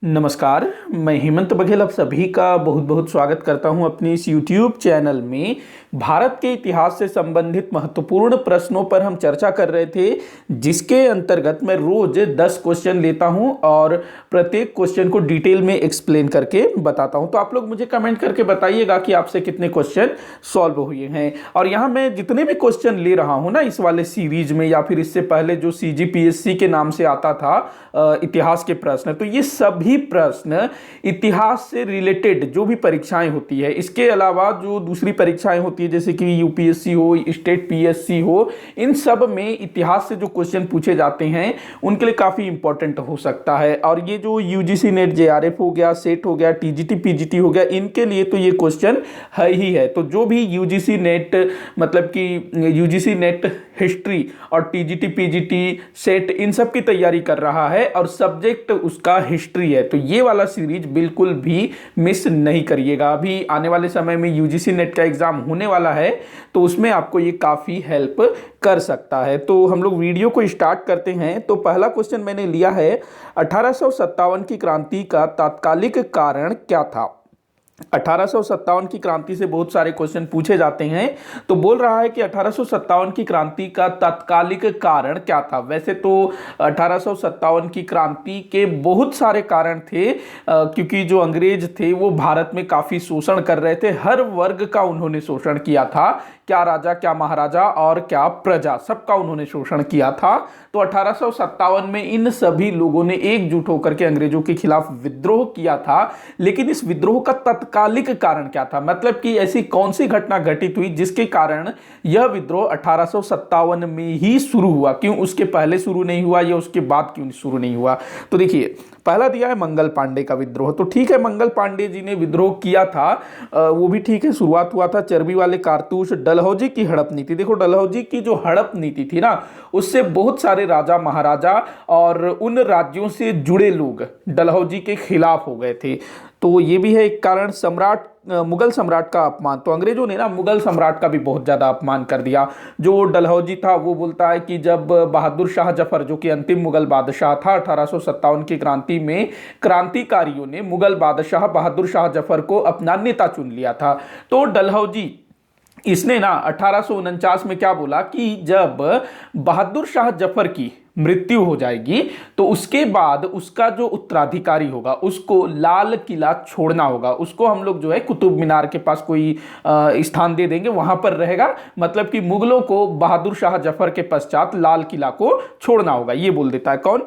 नमस्कार। मैं हेमंत बघेल आप सभी का बहुत बहुत स्वागत करता हूं अपनी इस YouTube चैनल में। भारत के इतिहास से संबंधित महत्वपूर्ण प्रश्नों पर हम चर्चा कर रहे थे, जिसके अंतर्गत मैं रोज 10 क्वेश्चन लेता हूं और प्रत्येक क्वेश्चन को डिटेल में एक्सप्लेन करके बताता हूं। तो आप लोग मुझे कमेंट करके बताइएगा कि आपसे कितने क्वेश्चन सॉल्व हुए हैं। और यहाँ मैं जितने भी क्वेश्चन ले रहा हूँ ना इस वाले सीरीज में या फिर इससे पहले जो CGPSC के नाम से आता था इतिहास के प्रश्न, तो ये सभी प्रश्न इतिहास से रिलेटेड जो भी परीक्षाएं होती है, इसके अलावा जो दूसरी परीक्षाएं होती है जैसे कि UPSC हो, स्टेट PSC हो, इन सब में इतिहास से जो क्वेश्चन पूछे जाते हैं उनके लिए काफी इंपॉर्टेंट हो सकता है। और ये जो UGC नेट JRF हो गया, सेट हो गया, TGT PGT हो गया, इनके लिए तो ये क्वेश्चन है ही है। तो जो भी UGC नेट मतलब कि UGC नेट हिस्ट्री और TGT PGT सेट इन सब की तैयारी कर रहा है और सब्जेक्ट उसका हिस्ट्री है, तो ये वाला सीरीज बिल्कुल भी मिस नहीं करिएगा। अभी आने वाले समय में UGC नेट का एग्जाम होने वाला है, तो उसमें आपको ये काफी हेल्प कर सकता है। तो हम लोग वीडियो को स्टार्ट करते हैं। तो पहला क्वेश्चन मैंने लिया है, 1857 की क्रांति का तात्कालिक कारण क्या था। 1857 की क्रांति से बहुत सारे क्वेश्चन पूछे जाते हैं। तो बोल रहा है कि 1857 की क्रांति का तात्कालिक कारण क्या था। वैसे तो 1857 की क्रांति के बहुत सारे कारण थे, क्योंकि जो अंग्रेज थे वो भारत में काफी शोषण कर रहे थे। हर वर्ग का उन्होंने शोषण किया था, क्या राजा, क्या महाराजा और क्या प्रजा, सबका उन्होंने शोषण किया था। तो 1857 में इन सभी लोगों ने एकजुट होकर के अंग्रेजों के खिलाफ विद्रोह किया था। लेकिन इस विद्रोह का तात्कालिक कारण क्या था, मतलब कि ऐसी कौन सी घटना घटित हुई जिसके कारण यह विद्रोह 1857 में ही शुरू हुआ। क्यों उसके पहले शुरू नहीं हुआ या उसके बाद क्यों शुरू नहीं हुआ। तो देखिए, पहला दिया है मंगल पांडे का विद्रोह। तो ठीक है, मंगल पांडे जी ने विद्रोह किया था, वो भी ठीक है। शुरुआत हुआ था चर्बी वाले कारतूस, डलहौजी की हड़प नीति। देखो, डलहौजी की जो हड़प नीति थी ना, उससे बहुत सारे राजा महाराजा और उन राज्यों से जुड़े लोग डलहौजी के खिलाफ हो गए थे। तो ये भी है एक कारण। मुगल सम्राट का अपमान, तो अंग्रेजों ने ना मुगल सम्राट का भी बहुत ज्यादा अपमान कर दिया। जो डलहौजी था वो बोलता है कि जब बहादुर शाह जफर, जो कि अंतिम मुगल बादशाह था, 1857 की क्रांति में क्रांतिकारियों ने मुगल बादशाह बहादुर शाह जफर को अपना नेता चुन लिया था। तो डलहौजी इसने ना 1849 में क्या बोला कि जब बहादुर शाह जफर की मृत्यु हो जाएगी तो उसके बाद उसका जो उत्तराधिकारी होगा उसको लाल किला छोड़ना होगा। उसको हम लोग जो है कुतुब मीनार के पास कोई स्थान दे देंगे, वहां पर रहेगा। मतलब कि मुगलों को बहादुर शाह जफर के पश्चात लाल किला को छोड़ना होगा, ये बोल देता है कौन,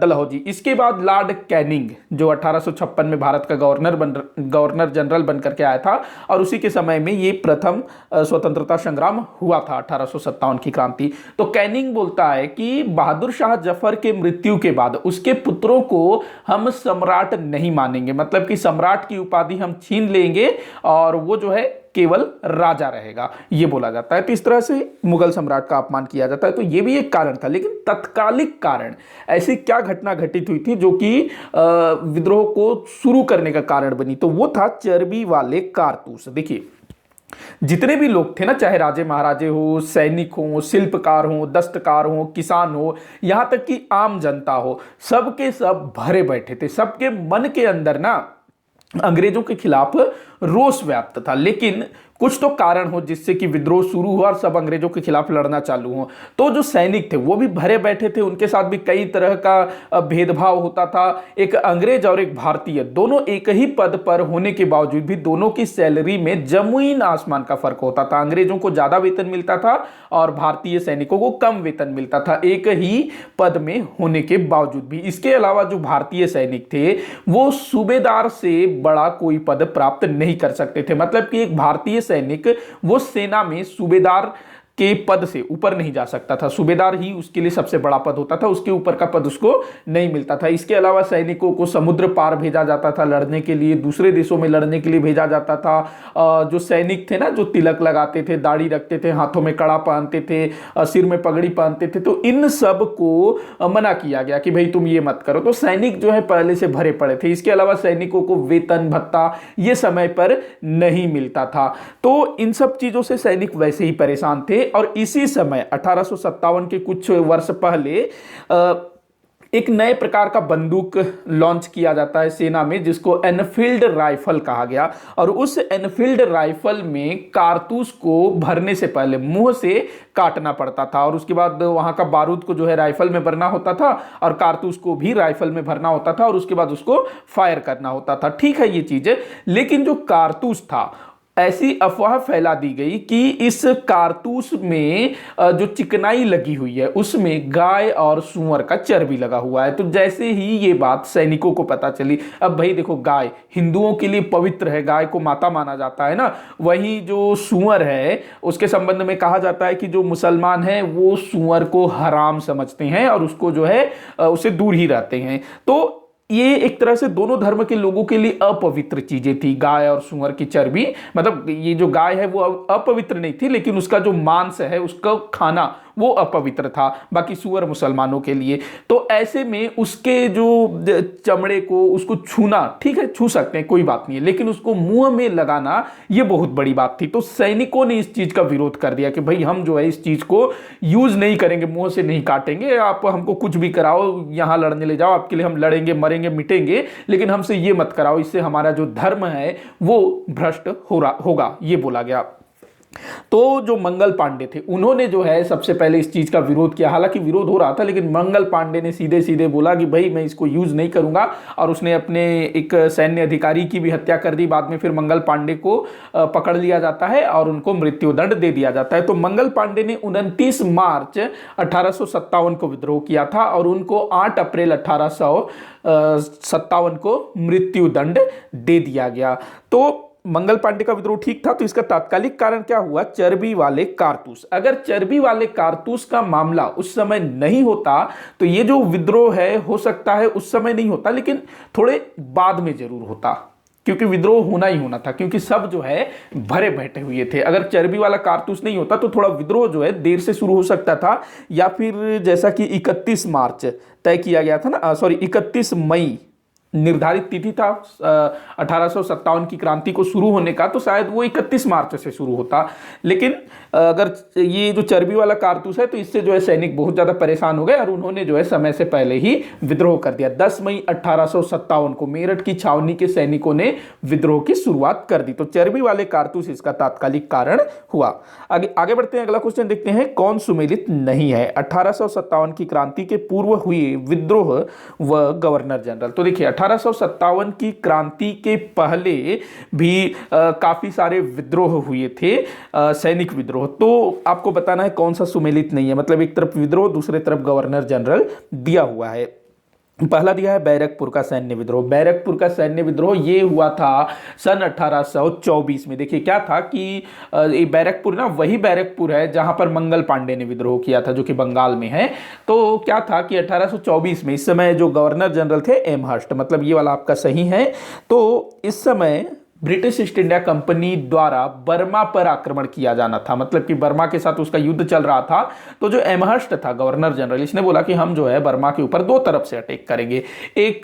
डलहौजी। इसके बाद लॉर्ड कैनिंग, जो 1856 में भारत का गवर्नर जनरल बनकर के आया था, और उसी के समय में ये प्रथम स्वतंत्रता संग्राम हुआ था 1857 की क्रांति। तो कैनिंग बोलता है कि बहादुर शाह जफर के मृत्यु के बाद उसके पुत्रों को हम सम्राट नहीं मानेंगे, मतलब कि सम्राट की उपाधि हम छीन लेंगे और वो जो है केवल राजा रहेगा, ये बोला जाता है। तो इस तरह से मुगल सम्राट का अपमान किया जाता है। तो ये भी एक कारण था। लेकिन तत्कालिक कारण, ऐसी क्या घटना घटित हुई थी जो कि विद्रोह को शुरू करने का कारण बनी, तो वो था चर्बी वाले कारतूस। देखिए, जितने भी लोग थे ना, चाहे राजे महाराजे हो, सैनिक हो, शिल्पकार हो, दस्तकार हो, किसान हो, यहां तक कि आम जनता हो, सबके सब भरे बैठे थे। सबके मन के अंदर ना अंग्रेजों के खिलाफ रोष व्याप्त था। लेकिन कुछ तो कारण हो जिससे कि विद्रोह शुरू हुआ और सब अंग्रेजों के खिलाफ लड़ना चालू हो। तो जो सैनिक थे वो भी भरे बैठे थे, उनके साथ भी कई तरह का भेदभाव होता था। एक अंग्रेज और एक भारतीय, दोनों एक ही पद पर होने के बावजूद भी दोनों की सैलरी में जमीन आसमान का फर्क होता था। अंग्रेजों को ज्यादा वेतन मिलता था और भारतीय सैनिकों को कम वेतन मिलता था, एक ही पद में होने के बावजूद भी। इसके अलावा जो भारतीय सैनिक थे वो सूबेदार से बड़ा कोई पद प्राप्त नहीं कर सकते थे। मतलब कि एक भारतीय सैनिक वो सेना में सूबेदार के पद से ऊपर नहीं जा सकता था। सूबेदार ही उसके लिए सबसे बड़ा पद होता था, उसके ऊपर का पद उसको नहीं मिलता था। इसके अलावा सैनिकों को समुद्र पार भेजा जाता था लड़ने के लिए, दूसरे देशों में लड़ने के लिए भेजा जाता था। जो सैनिक थे ना, जो तिलक लगाते थे, दाढ़ी रखते थे, हाथों में कड़ा पहनते थे, सिर में पगड़ी पहनते थे, तो इन सब को मना किया गया कि भाई तुम ये मत करो। तो सैनिक जो है पहले से भरे पड़े थे। इसके अलावा सैनिकों को वेतन भत्ता ये समय पर नहीं मिलता था। तो इन सब चीजों से सैनिक वैसे ही परेशान थे। और इसी समय 1857 के कुछ वर्ष पहले एक नए प्रकार का बंदूक लॉन्च किया जाता है सेना में, जिसको एनफील्ड राइफल कहा गया। और उस एनफील्ड राइफल में कारतूस को भरने से पहले मुंह से काटना पड़ता था, और उसके बाद वहां का बारूद को जो है राइफल में भरना होता था, और कारतूस को भी राइफल में भरना होता था, और उसके बाद उसको फायर करना होता था। ठीक है ये चीजें, लेकिन जो कारतूस था, ऐसी अफवाह फैला दी गई कि इस कारतूस में जो चिकनाई लगी हुई है उसमें गाय और सूअर का चर्बी लगा हुआ है। तो जैसे ही ये बात सैनिकों को पता चली, अब भाई देखो, गाय हिंदुओं के लिए पवित्र है, गाय को माता माना जाता है ना। वही जो सूअर है उसके संबंध में कहा जाता है कि जो मुसलमान है वो सूअर को हराम समझते हैं और उसको जो है उससे दूर ही रहते हैं। तो ये एक तरह से दोनों धर्म के लोगों के लिए अपवित्र चीजें थी, गाय और सूअर की चर्बी। मतलब ये जो गाय है वो अपवित्र नहीं थी, लेकिन उसका जो मांस है उसका खाना वो अपवित्र था, बाकी सूअर मुसलमानों के लिए। तो ऐसे में उसके जो चमड़े को उसको छूना, ठीक है छू सकते हैं कोई बात नहीं है, लेकिन उसको मुंह में लगाना ये बहुत बड़ी बात थी। तो सैनिकों ने इस चीज का विरोध कर दिया कि भाई हम जो है इस चीज को यूज नहीं करेंगे, मुंह से नहीं काटेंगे, आप हमको कुछ भी कराओ, यहां लड़ने ले जाओ, आपके लिए हम लड़ेंगे मरेंगे मिटेंगे, लेकिन हमसे ये मत कराओ, इससे हमारा जो धर्म है वो भ्रष्ट होगा, ये बोला गया। तो जो मंगल पांडे थे उन्होंने जो है सबसे पहले इस चीज का विरोध किया। हालांकि विरोध हो रहा था, लेकिन मंगल पांडे ने सीधे सीधे बोला कि भाई मैं इसको यूज नहीं करूंगा, और उसने अपने एक सैन्य अधिकारी की भी हत्या कर दी। बाद में फिर मंगल पांडे को पकड़ लिया जाता है और उनको मृत्युदंड दे दिया जाता है। तो मंगल पांडे ने 29 मार्च 1857 को विद्रोह किया था, और उनको 8 अप्रैल 1857 को मृत्युदंड दे दिया गया। तो मंगल पांडे का विद्रोह ठीक था। तो इसका तात्कालिक कारण क्या हुआ? चर्बी वाले कारतूस। अगर चर्बी वाले कारतूस का मामला उस समय नहीं होता तो ये जो विद्रोह है हो सकता है उस समय नहीं होता, लेकिन थोड़े बाद में जरूर होता, क्योंकि विद्रोह होना ही होना था, क्योंकि सब जो है भरे बैठे हुए थे। अगर चर्बी वाला कारतूस नहीं होता तो थोड़ा विद्रोह जो है देर से शुरू हो सकता था, या फिर जैसा कि 31 मार्च तय किया गया था ना, 31 मई निर्धारित तिथि था 1857 की क्रांति को शुरू होने का, तो शायद वो 31 मार्च से शुरू होता। लेकिन अगर ये जो चर्बी वाला कारतूस है तो इससे जो है सैनिक बहुत ज्यादा परेशान हो गए, और उन्होंने जो है समय से पहले ही विद्रोह कर दिया। 10 मई 1857 को मेरठ की छावनी के सैनिकों ने विद्रोह की शुरुआत कर दी। तो चर्बी वाले कारतूस इसका तात्कालिक कारण हुआ। आगे बढ़ते हैं, अगला क्वेश्चन देखते हैं, कौन सुमेलित नहीं है? 1857 की क्रांति के पूर्व हुए विद्रोह व गवर्नर जनरल। तो देखिए 1857 की क्रांति के पहले भी काफी सारे विद्रोह हुए थे, सैनिक विद्रोह। तो आपको बताना है कौन सा सुमेलित नहीं है, मतलब एक तरफ विद्रोह दूसरे तरफ गवर्नर जनरल दिया हुआ है। पहला दिया है बैरकपुर का सैन्य विद्रोह। बैरकपुर का सैन्य विद्रोह ये हुआ था सन 1824 में। देखिए क्या था कि ये बैरकपुर ना वही बैरकपुर है जहां पर मंगल पांडे ने विद्रोह किया था, जो कि बंगाल में है। तो क्या था कि 1824 में इस समय जो गवर्नर जनरल थे एमहर्स्ट, मतलब ये वाला आपका सही है। तो इस समय ब्रिटिश ईस्ट इंडिया कंपनी द्वारा बर्मा पर आक्रमण किया जाना था, मतलब कि बर्मा के साथ उसका युद्ध चल रहा था। तो जो एमहर्स्ट था गवर्नर जनरल, इसने बोला कि हम जो है बर्मा के ऊपर दो तरफ से अटैक करेंगे। एक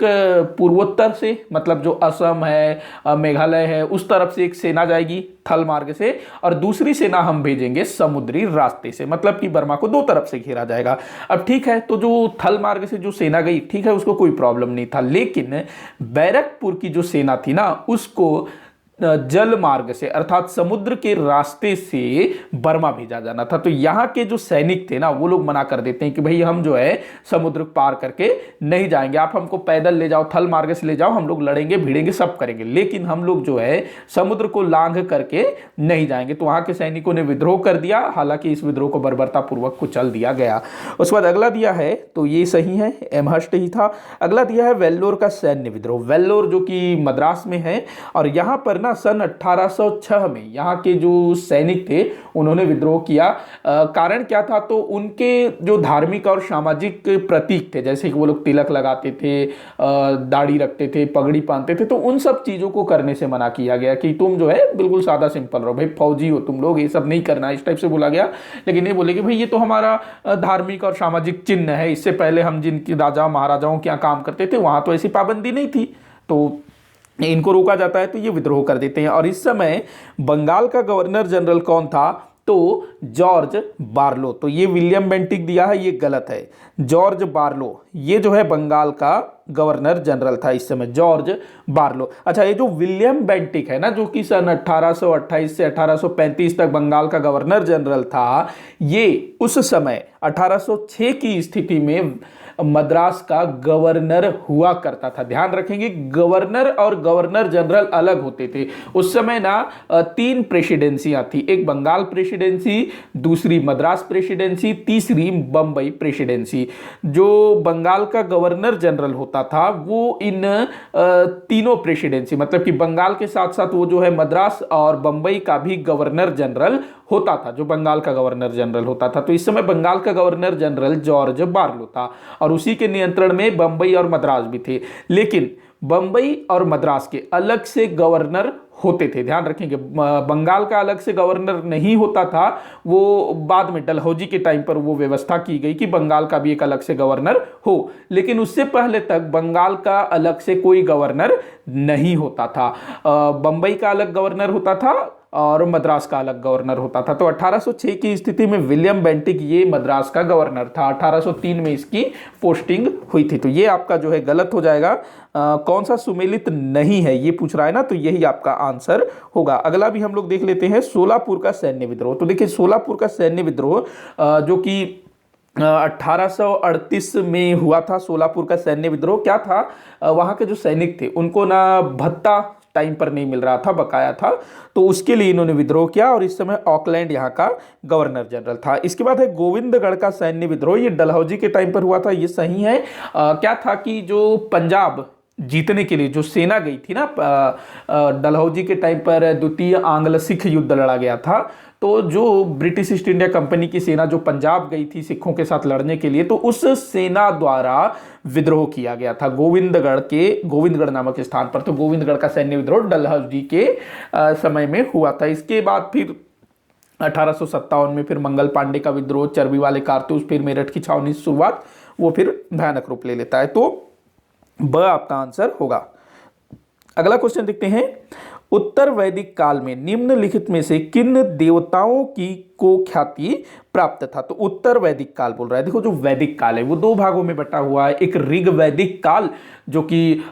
पूर्वोत्तर से, मतलब जो असम है मेघालय है उस तरफ से एक सेना जाएगी थल मार्ग से, और दूसरी सेना हम भेजेंगे समुद्री रास्ते से, मतलब कि बर्मा को दो तरफ से घेरा जाएगा। अब ठीक है, तो जो थल मार्ग से जो सेना गई, ठीक है उसको कोई प्रॉब्लम नहीं था, लेकिन बैरकपुर की जो सेना थी ना उसको जल मार्ग से अर्थात समुद्र के रास्ते से बर्मा भेजा जाना था। तो यहां के जो सैनिक थे ना वो लोग मना कर देते हैं कि भाई हम जो है समुद्र पार करके नहीं जाएंगे, आप हमको पैदल ले जाओ, थल मार्ग से ले जाओ, हम लोग लड़ेंगे भिड़ेंगे सब करेंगे, लेकिन हम लोग जो है समुद्र को लांघ करके नहीं जाएंगे। तो वहां के सैनिकों ने विद्रोह कर दिया। हालांकि इस विद्रोह को बर्बरता पूर्वक कुचल दिया गया। उसके बाद अगला दिया है, तो ये सही है, एमहर्स्ट ही था। अगला दिया है वेल्लोर का सैन्य विद्रोह। वेल्लोर जो कि मद्रास में है, और यहां पर सन 1806 में यहाँ के जो सैनिक थे उन्होंने विद्रोह किया। कारण क्या था? तो उनके जो धार्मिक और सामाजिक प्रतीक थे, जैसे कि वो लोग तिलक लगाते थे, दाढ़ी रखते थे, पगड़ी पहनते थे, तो उन सब चीजों को करने से मना किया गया कि तुम जो है बिल्कुल सादा सिंपल रहो, भाई फौजी हो तुम लोग, ये सब नहीं करना, इस टाइप से बोला गया। लेकिन ये बोले कि भाई ये तो हमारा धार्मिक और सामाजिक चिन्ह है, इससे पहले हम जिनकी राजा महाराजाओं के यहाँ काम करते थे वहां तो ऐसी पाबंदी नहीं थी, तो इनको रोका जाता है, तो ये विद्रोह कर देते हैं। और इस समय बंगाल का गवर्नर जनरल कौन था? तो जॉर्ज बार्लो। तो ये विलियम बेंटिक दिया है, ये गलत है। जॉर्ज बार्लो ये जो है बंगाल का गवर्नर जनरल था इस समय, जॉर्ज बार्लो। अच्छा, ये जो विलियम बेंटिक है ना, जो कि सन 1828 से 1835 तक बंगाल का गवर्नर जनरल था, ये उस समय 1806 की स्थिति में मद्रास का गवर्नर हुआ करता था। ध्यान रखेंगे, गवर्नर और गवर्नर जनरल अलग होते थे उस समय ना। 3 प्रेसिडेंसियां थी, एक बंगाल प्रेसिडेंसी, दूसरी मद्रास प्रेसिडेंसी, तीसरी बंबई प्रेसिडेंसी। जो बंगाल का गवर्नर जनरल होता था वो इन तीनों प्रेसिडेंसी, मतलब कि बंगाल के साथ साथ वो जो है मद्रास और बंबई का भी गवर्नर जनरल होता था, जो बंगाल का गवर्नर जनरल होता था। तो इस समय बंगाल का गवर्नर जनरल जॉर्ज बार्लो था और उसी के नियंत्रण में बंबई और मद्रास भी थे। लेकिन बंबई और मद्रास के अलग से गवर्नर होते थे। ध्यान रखेंगे, बंगाल का अलग से गवर्नर नहीं होता था, वो बाद में डलहौजी के टाइम पर वो व्यवस्था की गई कि बंगाल का भी एक अलग से गवर्नर हो, लेकिन उससे पहले तक बंगाल का अलग से कोई गवर्नर नहीं होता था। बंबई का अलग गवर्नर होता था और मद्रास का अलग गवर्नर होता था। तो 1806 की स्थिति में विलियम बेंटिक ये मद्रास का गवर्नर था, 1803 में इसकी पोस्टिंग हुई थी। तो ये आपका जो है गलत हो जाएगा। कौन सा सुमेलित नहीं है ये पूछ रहा है ना, तो यही आपका आंसर होगा। अगला भी हम लोग देख लेते हैं, सोलापुर का सैन्य विद्रोह। तो देखिए, सोलापुर का सैन्य विद्रोह जो कि 1838 में हुआ था। सोलापुर का सैन्य विद्रोह क्या था, वहां के जो सैनिक थे उनको ना भत्ता टाइम पर नहीं मिल रहा था, बकाया था, तो उसके लिए इन्होंने विद्रोह किया और इस समय ऑकलैंड यहाँ का गवर्नर जनरल था। इसके बाद है गोविंदगढ़ का सैन्य विद्रोह, ये डलहौजी के टाइम पर हुआ था, ये सही है। क्या था कि जो पंजाब जीतने के लिए जो सेना गई थी ना, डलहौजी के टाइम पर द्वितीय आंग्ल सिख युद्ध लड़ा गया था, तो जो ब्रिटिश ईस्ट इंडिया कंपनी की सेना जो पंजाब गई थी सिखों के साथ लड़ने के लिए, तो उस सेना द्वारा विद्रोह किया गया था गोविंदगढ़ नामक स्थान पर। तो गोविंदगढ़ का सैन्य विद्रोह डलहौजी के समय में हुआ था। इसके बाद फिर 1857 में फिर मंगल पांडे का विद्रोह, चर्बी वाले कारतूस, फिर मेरठ की छावनी की शुरुआत, वो फिर भयानक रूप ले लेता है। तो ब आपका आंसर होगा। अगला क्वेश्चन देखते हैं, उत्तर वैदिक काल में निम्नलिखित में से किन देवताओं की को ख्याति प्राप्त था। तो उत्तर वैदिक काल बोल रहा है। देखो, जो वैदिक काल है वो 2 भागों में बटा हुआ है। एक ऋग वैदिक काल जो कि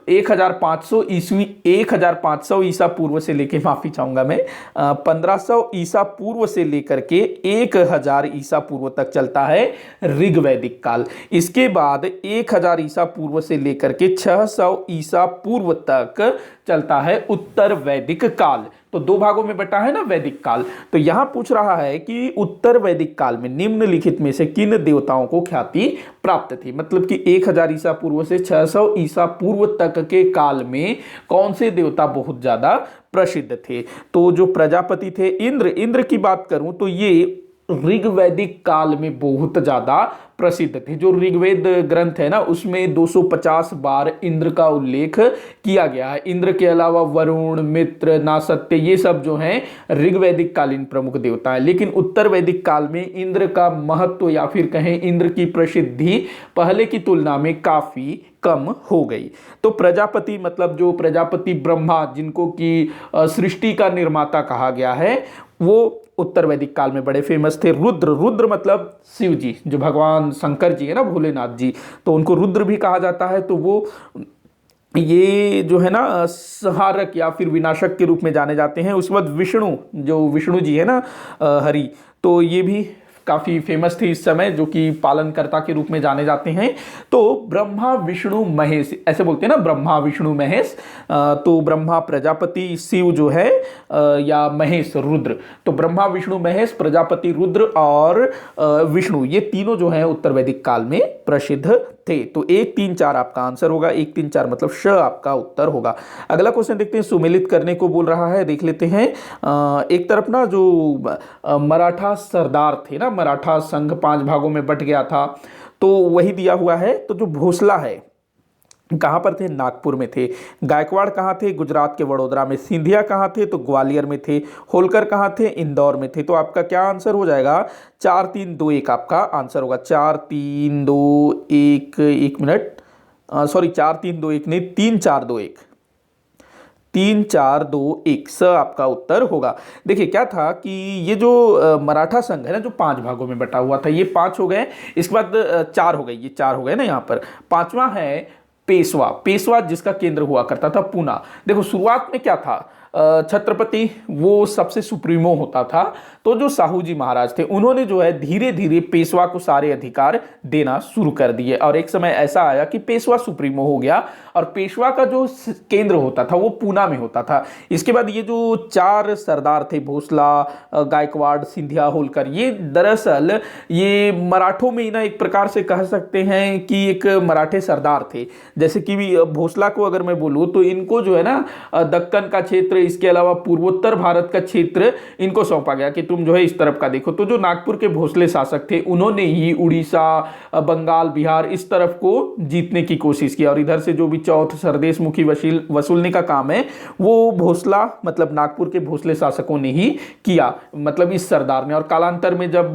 1500 ईस्वी 1500 ईसा पूर्व से लेके, माफी चाहूंगा मैं, 1500 ईसा पूर्व से लेकर के 1000 ईसा पूर्व तक चलता है ऋग वैदिक काल। इसके बाद 1000 ईसा पूर्व से लेकर के 600 ईसा पूर्व तक चलता है उत्तर वैदिक काल। तो 2 भागों में बटा है ना वैदिक काल। तो यहां पूछ रहा है कि उत्तर वैदिक काल में निम्नलिखित में से किन देवताओं को ख्याति प्राप्त थी, मतलब कि 1000 ईसा पूर्व से 600 ईसा पूर्व तक के काल में कौन से देवता बहुत ज्यादा प्रसिद्ध थे। तो जो प्रजापति थे इंद्र की बात करूं तो ये ऋग वैदिक काल में बहुत ज्यादा प्रसिद्ध थे। जो ऋग्वेद ग्रंथ है ना, उसमें 250 बार इंद्र का उल्लेख किया गया है। इंद्र के अलावा वरुण, मित्र, नासत्य, ये सब जो हैं ऋग्वैदिक कालीन प्रमुख देवता है। लेकिन उत्तर वैदिक काल में इंद्र का महत्व या फिर कहें इंद्र की प्रसिद्धि पहले की तुलना में काफी कम हो गई। तो प्रजापति, मतलब जो प्रजापति ब्रह्मा, जिनको कि सृष्टि का निर्माता कहा गया है, वो उत्तर वैदिक काल में बड़े फेमस थे। रुद्र मतलब शिव जी, जो भगवान शंकर जी है ना, भोलेनाथ जी, तो उनको रुद्र भी कहा जाता है। तो वो ये जो है ना संहारक या फिर विनाशक के रूप में जाने जाते हैं। उसके बाद विष्णु जी है ना, हरि, तो ये भी काफी फेमस थे इस समय, जो कि पालनकर्ता के रूप में जाने जाते हैं। तो ब्रह्मा विष्णु महेश ऐसे बोलते हैं ना, ब्रह्मा विष्णु महेश। तो ब्रह्मा प्रजापति, शिव जो है, या महेश रुद्र। तो ब्रह्मा विष्णु महेश, प्रजापति रुद्र और विष्णु, ये तीनों जो है उत्तर वैदिक काल में प्रसिद्ध थे। तो 1 3 4 आपका आंसर होगा। 1 3 4 मतलब श आपका उत्तर होगा। अगला क्वेश्चन देखते हैं, सुमेलित करने को बोल रहा है, देख लेते हैं। एक तरफ ना जो मराठा सरदार थे ना, मराठा संघ 5 भागों में बट गया था, तो वही दिया हुआ है। तो जो भोसला है कहाँ पर थे, नागपुर में थे। गायकवाड़ कहाँ थे, गुजरात के वडोदरा में। सिंधिया कहाँ थे, तो ग्वालियर में थे। होलकर कहाँ थे, इंदौर में थे। तो आपका क्या आंसर हो जाएगा, 4 3 2 1 आपका आंसर होगा। 4 3 2 1, 1 मिनट, सॉरी 4 3 2 1 नहीं, 3 4 2 1, 3 4 2 1 स आपका उत्तर होगा। देखिए क्या था कि ये जो मराठा संघ है ना, जो 5 भागों में बटा हुआ था, ये 5 हो गए। इसके बाद 4 हो गए, ये 4 हो गए ना यहाँ पर। पांचवा है पेशवा। पेशवा जिसका केंद्र हुआ करता था पूना। देखो शुरुआत में क्या था, छत्रपति वो सबसे सुप्रीमो होता था। तो जो साहू जी महाराज थे उन्होंने जो है धीरे धीरे पेशवा को सारे अधिकार देना शुरू कर दिए, और एक समय ऐसा आया कि पेशवा सुप्रीमो हो गया और पेशवा का जो केंद्र होता था वो पूना में होता था। इसके बाद ये जो 4 सरदार थे, भोसला, गायकवाड़, सिंधिया, होलकर, ये दरअसल ये मराठों में ना एक प्रकार से कह सकते हैं कि एक मराठे सरदार थे। जैसे कि भोसला को अगर मैं बोलूं तो इनको जो है ना दक्कन का क्षेत्र, इसके अलावा पूर्वोत्तर भारत का क्षेत्र इनको सौंपा गया कि तुम जो है इस तरफ का देखो। तो जो नागपुर के भोसले शासक थे उन्होंने ही उड़ीसा, बंगाल, बिहार इस तरफ को जीतने की कोशिश की, और इधर से जो भी चौथ सरदेश मुखी वसूलने का काम है वो भोसला मतलब नागपुर के भोसले शासकों ने ही किया, मतलब इस सरदार ने। और कालांतर में जब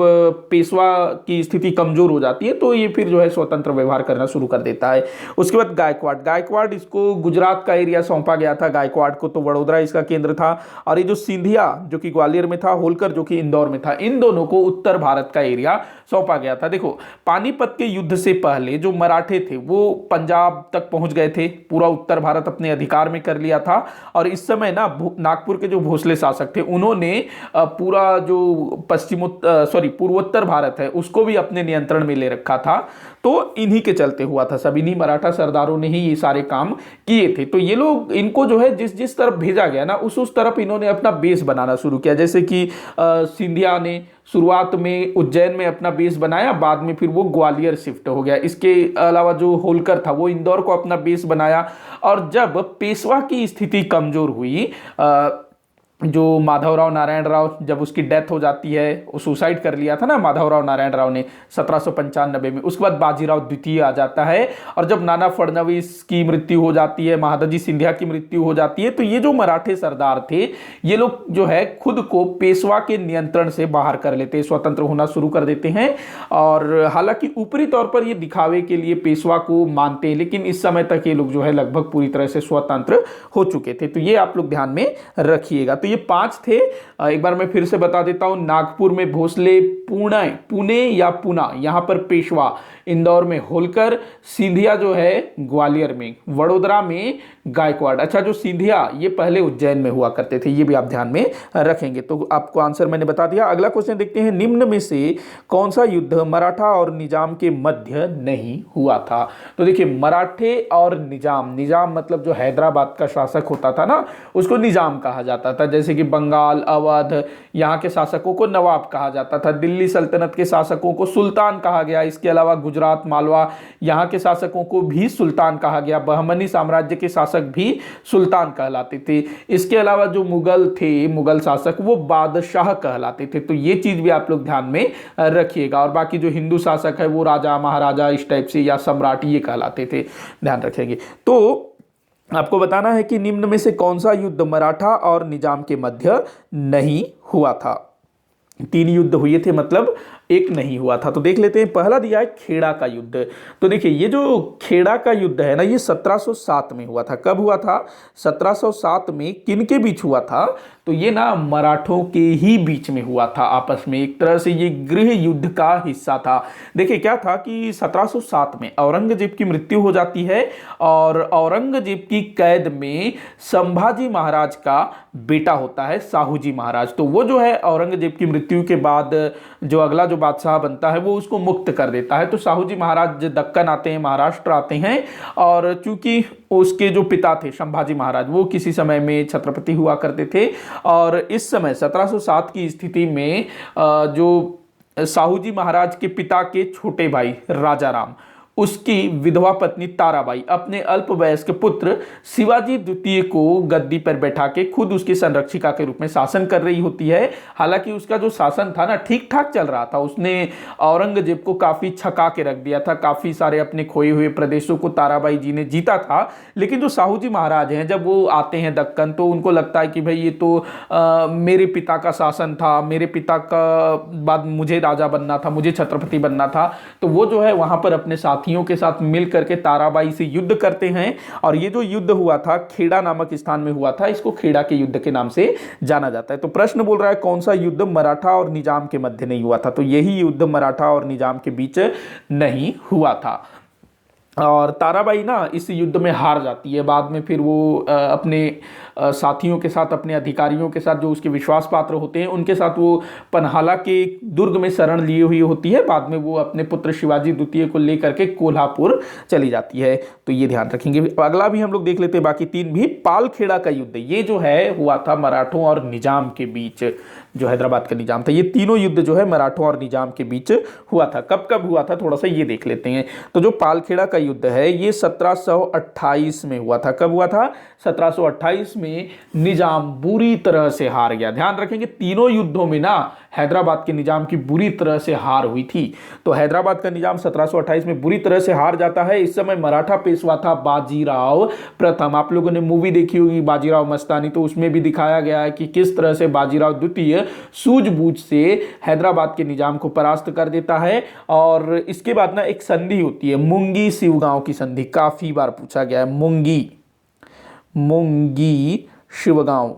पेशवा की स्थिति कमजोर हो जाती है तो ये फिर जो है स्वतंत्र व्यवहार करना शुरू कर देता है। उसके बाद गायकवाड़, गायकवाड़ इसको गुजरात का एरिया सौंपा गया था गायकवाड़ को, तो वडोदरा इसका केंद्र था। और ये जो सिंधिया जो कि ग्वालियर में था, होलकर जो कि इंदौर में था, इन दोनों को उत्तर भारत का एरिया सौंपा गया था। देखो पानीपत के युद्ध से पहले जो मराठे थे वो पंजाब तक पहुंच गए थे, पूरा उत्तर भारत अपने अधिकार में कर लिया था। और इस समय ना नागपुर के जो भोसले शासक थे उन्होंने पूरा जो पूर्वोत्तर भारत है उसको भी अपने नियंत्रण में ले रखा था। तो इन्हीं के चलते हुआ था, सब इन्हीं मराठा सरदारों ने ही ये सारे काम किए थे। तो ये लोग, इनको जो है जिस जिस तरफ भेजा गया ना उस तरफ इन्होंने अपना बेस बनाना शुरू किया। जैसे कि सिंधिया ने शुरुआत में उज्जैन में अपना बेस बनाया, बाद में फिर वो ग्वालियर शिफ्ट हो गया। इसके अलावा जो होलकर था वो इंदौर को अपना बेस बनाया। और जब पेशवा की स्थिति कमजोर हुई, जो माधवराव नारायण राव, जब उसकी डेथ हो जाती है, वो सुसाइड कर लिया था ना माधवराव नारायण राव ने 1795 में। उसके बाद बाजीराव द्वितीय आ जाता है, और जब नाना फडणवीस की मृत्यु हो जाती है, महादजी सिंधिया की मृत्यु हो जाती है, तो ये जो मराठे सरदार थे ये लोग जो है खुद को पेशवा के नियंत्रण से बाहर कर लेते हैं, स्वतंत्र होना शुरू कर देते हैं। और हालांकि ऊपरी तौर पर ये दिखावे के लिए पेशवा को मानते हैं, लेकिन इस समय तक ये लोग जो है लगभग पूरी तरह से स्वतंत्र हो चुके थे। तो ये आप लोग ध्यान में रखिएगा। तो ये 5 थे। एक बार मैं फिर से बता देता हूं, नागपुर में भोसले, पुणे या पुना यहां पर पेशवा, इंदौर में होलकर, सिंधिया जो है ग्वालियर में, वडोदरा में गायकवाड़। अच्छा, जो सिंधिया ये पहले उज्जैन में हुआ करते थे, ये भी आप ध्यान में रखेंगे। तो आपको आंसर मैंने बता दिया। अगला क्वेश्चन देखते हैं, निम्न में से कौन सा युद्ध मराठा और निजाम के मध्य नहीं हुआ था? तो देखिए मराठे और निजाम, निजाम मतलब जो हैदराबाद का शासक होता था ना उसको निजाम कहा जाता था। जैसे कि बंगाल, अवध, यहाँ के शासकों को नवाब कहा जाता था। दिल्ली सल्तनत के शासकों को सुल्तान कहा गया। इसके अलावा गुजरात, मालवा, यहाँ के शासकों को भी सुल्तान कहा गया। बहमनी साम्राज्य के शासक भी सुल्तान कहलाते थे। इसके अलावा जो मुगल थे, मुगल शासक, वो बादशाह कहलाते थे। तो ये चीज भी आप लोग ध्यान में रखिएगा। और बाकी जो हिंदू शासक है वो राजा, महाराजा इस टाइप से, या सम्राट ये कहलाते थे, ध्यान रखेंगे। तो आपको बताना है कि निम्न में से कौन सा युद्ध मराठा और निजाम के मध्य नहीं हुआ था। 3 युद्ध हुए थे, मतलब एक नहीं हुआ था। तो देख लेते हैं, पहला दिया है खेड़ा का युद्ध। तो देखिए ये जो खेड़ा का युद्ध है ना, ये 1707 में हुआ था। कब हुआ था? 1707 में। किनके बीच हुआ था? तो ये ना मराठों के ही बीच में हुआ था आपस में। एक तरह से ये गृह युद्ध का हिस्सा था। देखिए क्या था कि 1707 में औरंगजेब की मृत्यु हो जाती है, और औरंगजेब की कैद में संभाजी महाराज का बेटा होता है साहू जी महाराज। तो वो जो है औरंगजेब की मृत्यु के बाद जो अगला जो बादशाह बनता है वो उसको मुक्त कर देता है। तो साहू जी महाराज दक्कन आते हैं, महाराष्ट्र आते हैं, और चूंकि उसके जो पिता थे संभाजी महाराज वो किसी समय में छत्रपति हुआ करते थे, और इस समय 1707 की स्थिति में जो साहू जी महाराज के पिता के छोटे भाई राजा राम, उसकी विधवा पत्नी ताराबाई अपने अल्पवयस्क पुत्र शिवाजी द्वितीय को गद्दी पर बैठा के खुद उसकी संरक्षिका के रूप में शासन कर रही होती है। हालांकि उसका जो शासन था ना ठीक ठाक चल रहा था, उसने औरंगजेब को काफी छका के रख दिया था, काफी सारे अपने खोए हुए प्रदेशों को ताराबाई जी ने जीता था। लेकिन जो साहू जी महाराज हैं जब वो आते हैं दक्कन, तो उनको लगता है कि भाई ये तो मेरे पिता का शासन था, मेरे पिता का बाद मुझे राजा बनना था, मुझे छत्रपति बनना था। तो वो जो है वहां पर अपने साथ साथियों के साथ मिल करके ताराबाई से युद्ध करते हैं। और ये जो युद्ध हुआ था खेड़ा नामक स्थान में हुआ था, इसको खेड़ा के युद्ध के नाम से जाना जाता है। तो प्रश्न बोल रहा है कौन सा युद्ध मराठा और निजाम के मध्य नहीं हुआ था, तो यही युद्ध मराठा और निजाम के बीच नहीं हुआ था। और ताराबाई ना इस युद्ध में हार जाती है। बाद में फिर वो अपने साथियों के साथ, अपने अधिकारियों के साथ, जो उसके विश्वास पात्र होते हैं उनके साथ वो पन्हाला के दुर्ग में शरण लिए हुई होती है। बाद में वो अपने पुत्र शिवाजी द्वितीय को लेकर के कोल्हापुर चली जाती है। तो ये ध्यान रखेंगे। अगला भी हम लोग देख लेते हैं, बाकी तीन भी। पालखेड़ा का युद्ध ये जो है हुआ था मराठों और निजाम के बीच, जो हैदराबाद का निजाम था। ये तीनों युद्ध जो है मराठों और निजाम के बीच हुआ था। कब कब हुआ था थोड़ा सा ये देख लेते हैं। तो जो पालखेड़ा का युद्ध है ये 1728 में हुआ था। कब हुआ था? 1728 में निजाम बुरी तरह से हार गया। ध्यान रखेंगे तीनों युद्धों में ना हैदराबाद के निजाम की बुरी तरह से हार हुई थी। तो हैदराबाद का निजाम 1728 में बुरी तरह से हार जाता है। इस समय मराठा पेशवा था बाजीराव प्रथम। आप लोगों ने मूवी देखी होगी बाजीराव मस्तानी, तो उसमें भी दिखाया गया है कि किस तरह से बाजीराव द्वितीय सूझबूझ से हैदराबाद के निजाम को परास्त कर देता है। और इसके बाद ना एक संधि होती है, मुंगी शिवगांव की संधि। काफी बार पूछा गया है, मुंगी शिवगांव,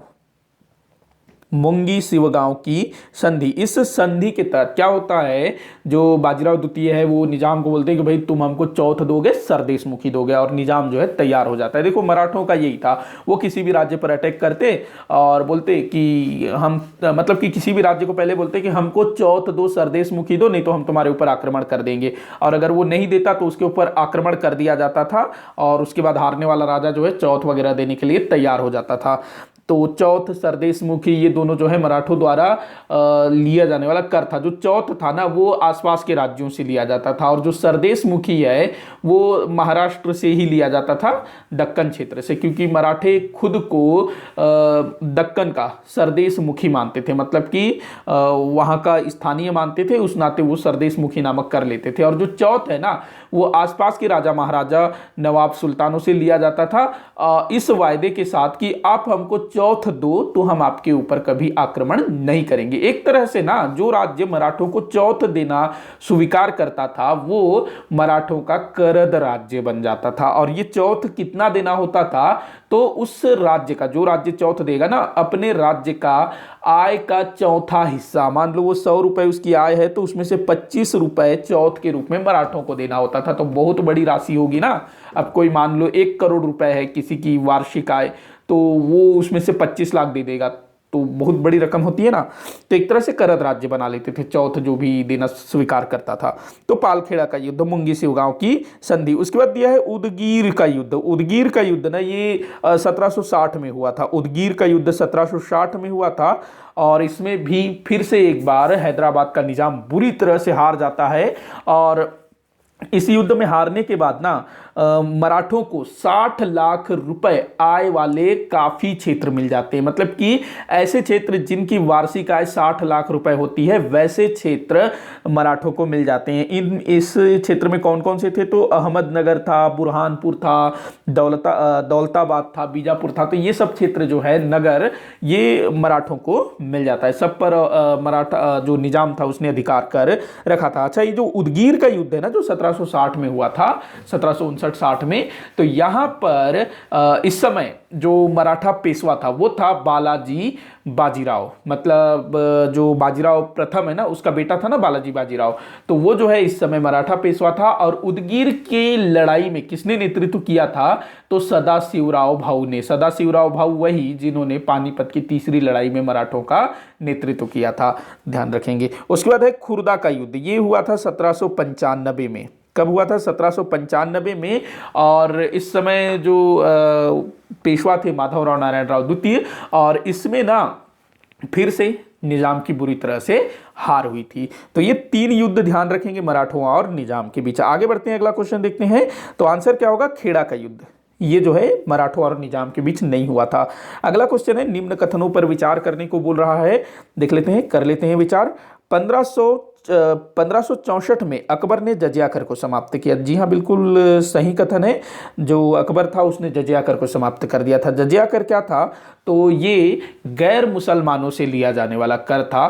मुंगी शिवगांव की संधि। इस संधि के तहत क्या होता है, जो बाजीराव द्वितीय है वो निजाम को बोलते हैं कि भाई तुम हमको चौथ दोगे, सरदेशमुखी दोगे, और निजाम जो है तैयार हो जाता है। देखो मराठों का यही था, वो किसी भी राज्य पर अटैक करते और बोलते कि हम, मतलब कि किसी भी राज्य को पहले बोलते कि हमको चौथ दो, सरदेशमुखी दो, नहीं तो हम तुम्हारे ऊपर आक्रमण कर देंगे। और अगर वो नहीं देता तो उसके ऊपर आक्रमण कर दिया जाता था, और उसके बाद हारने वाला राजा जो है चौथ वगैरह देने के लिए तैयार हो जाता था। तो चौथ, सरदेशमुखी, ये दोनों जो है मराठों द्वारा लिया जाने वाला कर था। जो चौथ था ना वो आसपास के राज्यों से लिया जाता था, और जो सरदेशमुखी है वो महाराष्ट्र से ही लिया जाता था, दक्कन क्षेत्र से, क्योंकि मराठे खुद को दक्कन का सरदेशमुखी मानते थे, मतलब कि वहाँ का स्थानीय मानते थे, उस नाते वो सरदेशमुखी नामक कर लेते थे। और जो चौथ है ना वो आसपास के राजा महाराजा, नवाब, सुल्तानों से लिया जाता था, इस वायदे के साथ कि आप हमको चौथ दो तो हम आपके ऊपर कभी आक्रमण नहीं करेंगे। एक तरह से ना जो राज्य मराठों को चौथ देना स्वीकार करता था वो मराठों का करद राज्य बन जाता था। और ये चौथ कितना देना होता था, तो उस राज्य का, जो राज्य चौथ देगा ना, अपने राज्य का आय का चौथा हिस्सा, मान लो वो 100 रुपए उसकी आय है तो उसमें से 25 रुपए चौथ के रूप में मराठों को देना होता था। तो बहुत बड़ी राशि होगी ना। अब कोई मान लो 1 करोड़ रुपए है किसी की वार्षिक आय, तो वो उसमें से 25 लाख दे देगा, तो बहुत बड़ी रकम होती है ना। तो एक तरह से करद राज्य बना लेते थे चौथ जो भी देना स्वीकार करता था। तो पालखेड़ा का युद्ध, मुंगी शिवगांव की संधि। उसके बाद दिया है उदगीर का युद्ध। उदगीर का युद्ध ना ये 1760 में हुआ था। उदगीर का युद्ध 1760 में हुआ था, और इसमें भी फिर से एक बार हैदराबाद का निजाम बुरी तरह से हार जाता है। और इस युद्ध में हारने के बाद ना मराठों को 60 लाख रुपए आय वाले काफी क्षेत्र मिल जाते हैं। मतलब कि ऐसे क्षेत्र जिनकी वार्षिक आय 60 लाख रुपए होती है, वैसे क्षेत्र मराठों को मिल जाते हैं। इस क्षेत्र में कौन कौन से थे, तो अहमदनगर था, बुरहानपुर था, दौलताबाद था, बीजापुर था। तो ये सब क्षेत्र जो है, नगर, ये मराठों को मिल जाता है। सब पर मराठा जो निजाम था उसने अधिकार कर रखा था। अच्छा, ये जो उदगीर का युद्ध है ना जो 1760 में हुआ था, 1759-60 में, तो यहां पर इस समय जो मराठा पेशवा था वो था बालाजी बाजीराव। मतलब जो बाजीराव प्रथम है ना उसका बेटा था ना बालाजी बाजीराव, तो वो जो है इस समय मराठा पेशवा था। और उदगीर के लड़ाई में किसने नेतृत्व किया था, तो सदाशिवराव भाऊ ने। सदाशिवराव भाऊ वही जिन्होंने पानीपत की तीसरी लड़ाई में मराठों का नेतृत्व किया था, ध्यान रखेंगे। उसके बाद है खुर्दा का युद्ध। ये हुआ था 1795 में। कब हुआ था? 1795 में। और इस समय जो पेशवा थे माधवराव नारायण राव द्वितीय, और इसमें ना फिर से निजाम की बुरी तरह से हार हुई थी। तो ये 3 युद्ध ध्यान रखेंगे मराठों और निजाम के बीच। आगे बढ़ते हैं, अगला क्वेश्चन देखते हैं। तो आंसर क्या होगा? खेड़ा का युद्ध। ये जो है मराठों और निजाम के बीच नहीं हुआ था। अगला क्वेश्चन है, निम्न कथनों पर विचार करने को बोल रहा है। देख लेते हैं, कर लेते हैं विचार। 1564 में अकबर ने जजिया कर को समाप्त किया। जी हाँ, बिल्कुल सही कथन है। जो अकबर था उसने जजिया कर को समाप्त कर दिया था। जजिया कर क्या था, तो ये गैर मुसलमानों से लिया जाने वाला कर था।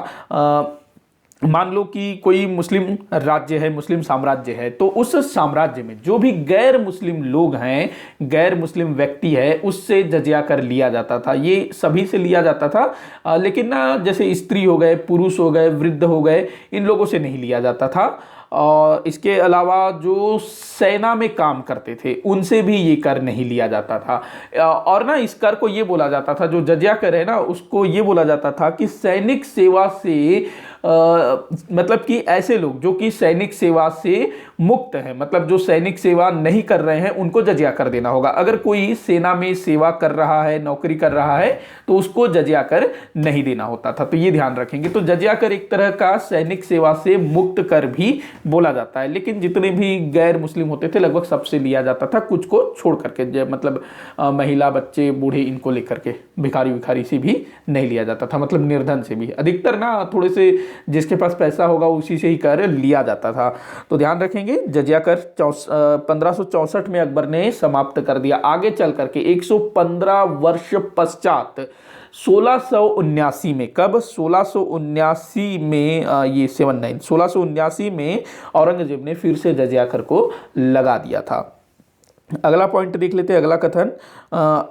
मान लो कि कोई मुस्लिम राज्य है, मुस्लिम साम्राज्य है, तो उस साम्राज्य में जो भी गैर मुस्लिम लोग हैं, गैर मुस्लिम व्यक्ति है, उससे जजिया कर लिया जाता था। ये सभी से लिया जाता था, लेकिन ना जैसे स्त्री हो गए, पुरुष हो गए, वृद्ध हो गए, इन लोगों से नहीं लिया जाता था। और इसके अलावा जो सेना में काम करते थे उनसे भी ये कर नहीं लिया जाता था। और ना इस कर को ये बोला जाता था, जो जजिया कर है ना, उसको ये बोला जाता था कि सैनिक सेवा से मतलब कि ऐसे लोग जो कि सैनिक सेवा से मुक्त हैं, मतलब जो सैनिक सेवा नहीं कर रहे हैं, उनको जजिया कर देना होगा। अगर कोई सेना में सेवा कर रहा है, नौकरी कर रहा है, तो उसको जजिया कर नहीं देना होता था। तो ये ध्यान रखेंगे। तो जजिया कर एक तरह का सैनिक सेवा से मुक्त कर भी बोला जाता है, लेकिन जितने भी गैर मुस्लिम होते थे लगभग सबसे लिया जाता था, कुछ को छोड़ करके, मतलब महिला, बच्चे, बूढ़े, इनको लेकर के, भिखारी विखारी से भी नहीं लिया जाता था, मतलब निर्धन से भी। अधिकतर ना थोड़े से जिसके पास पैसा होगा उसी से ही कर लिया जाता था। तो ध्यान रखेंगे, जजिया कर 1564 में अकबर ने समाप्त कर दिया। आगे चल करके 115 वर्ष पश्चात 1679 में, कब, 1679 में, ये 1679 में औरंगजेब ने फिर से जजिया कर को लगा दिया था। अगला पॉइंट देख लेते हैं, अगला कथन,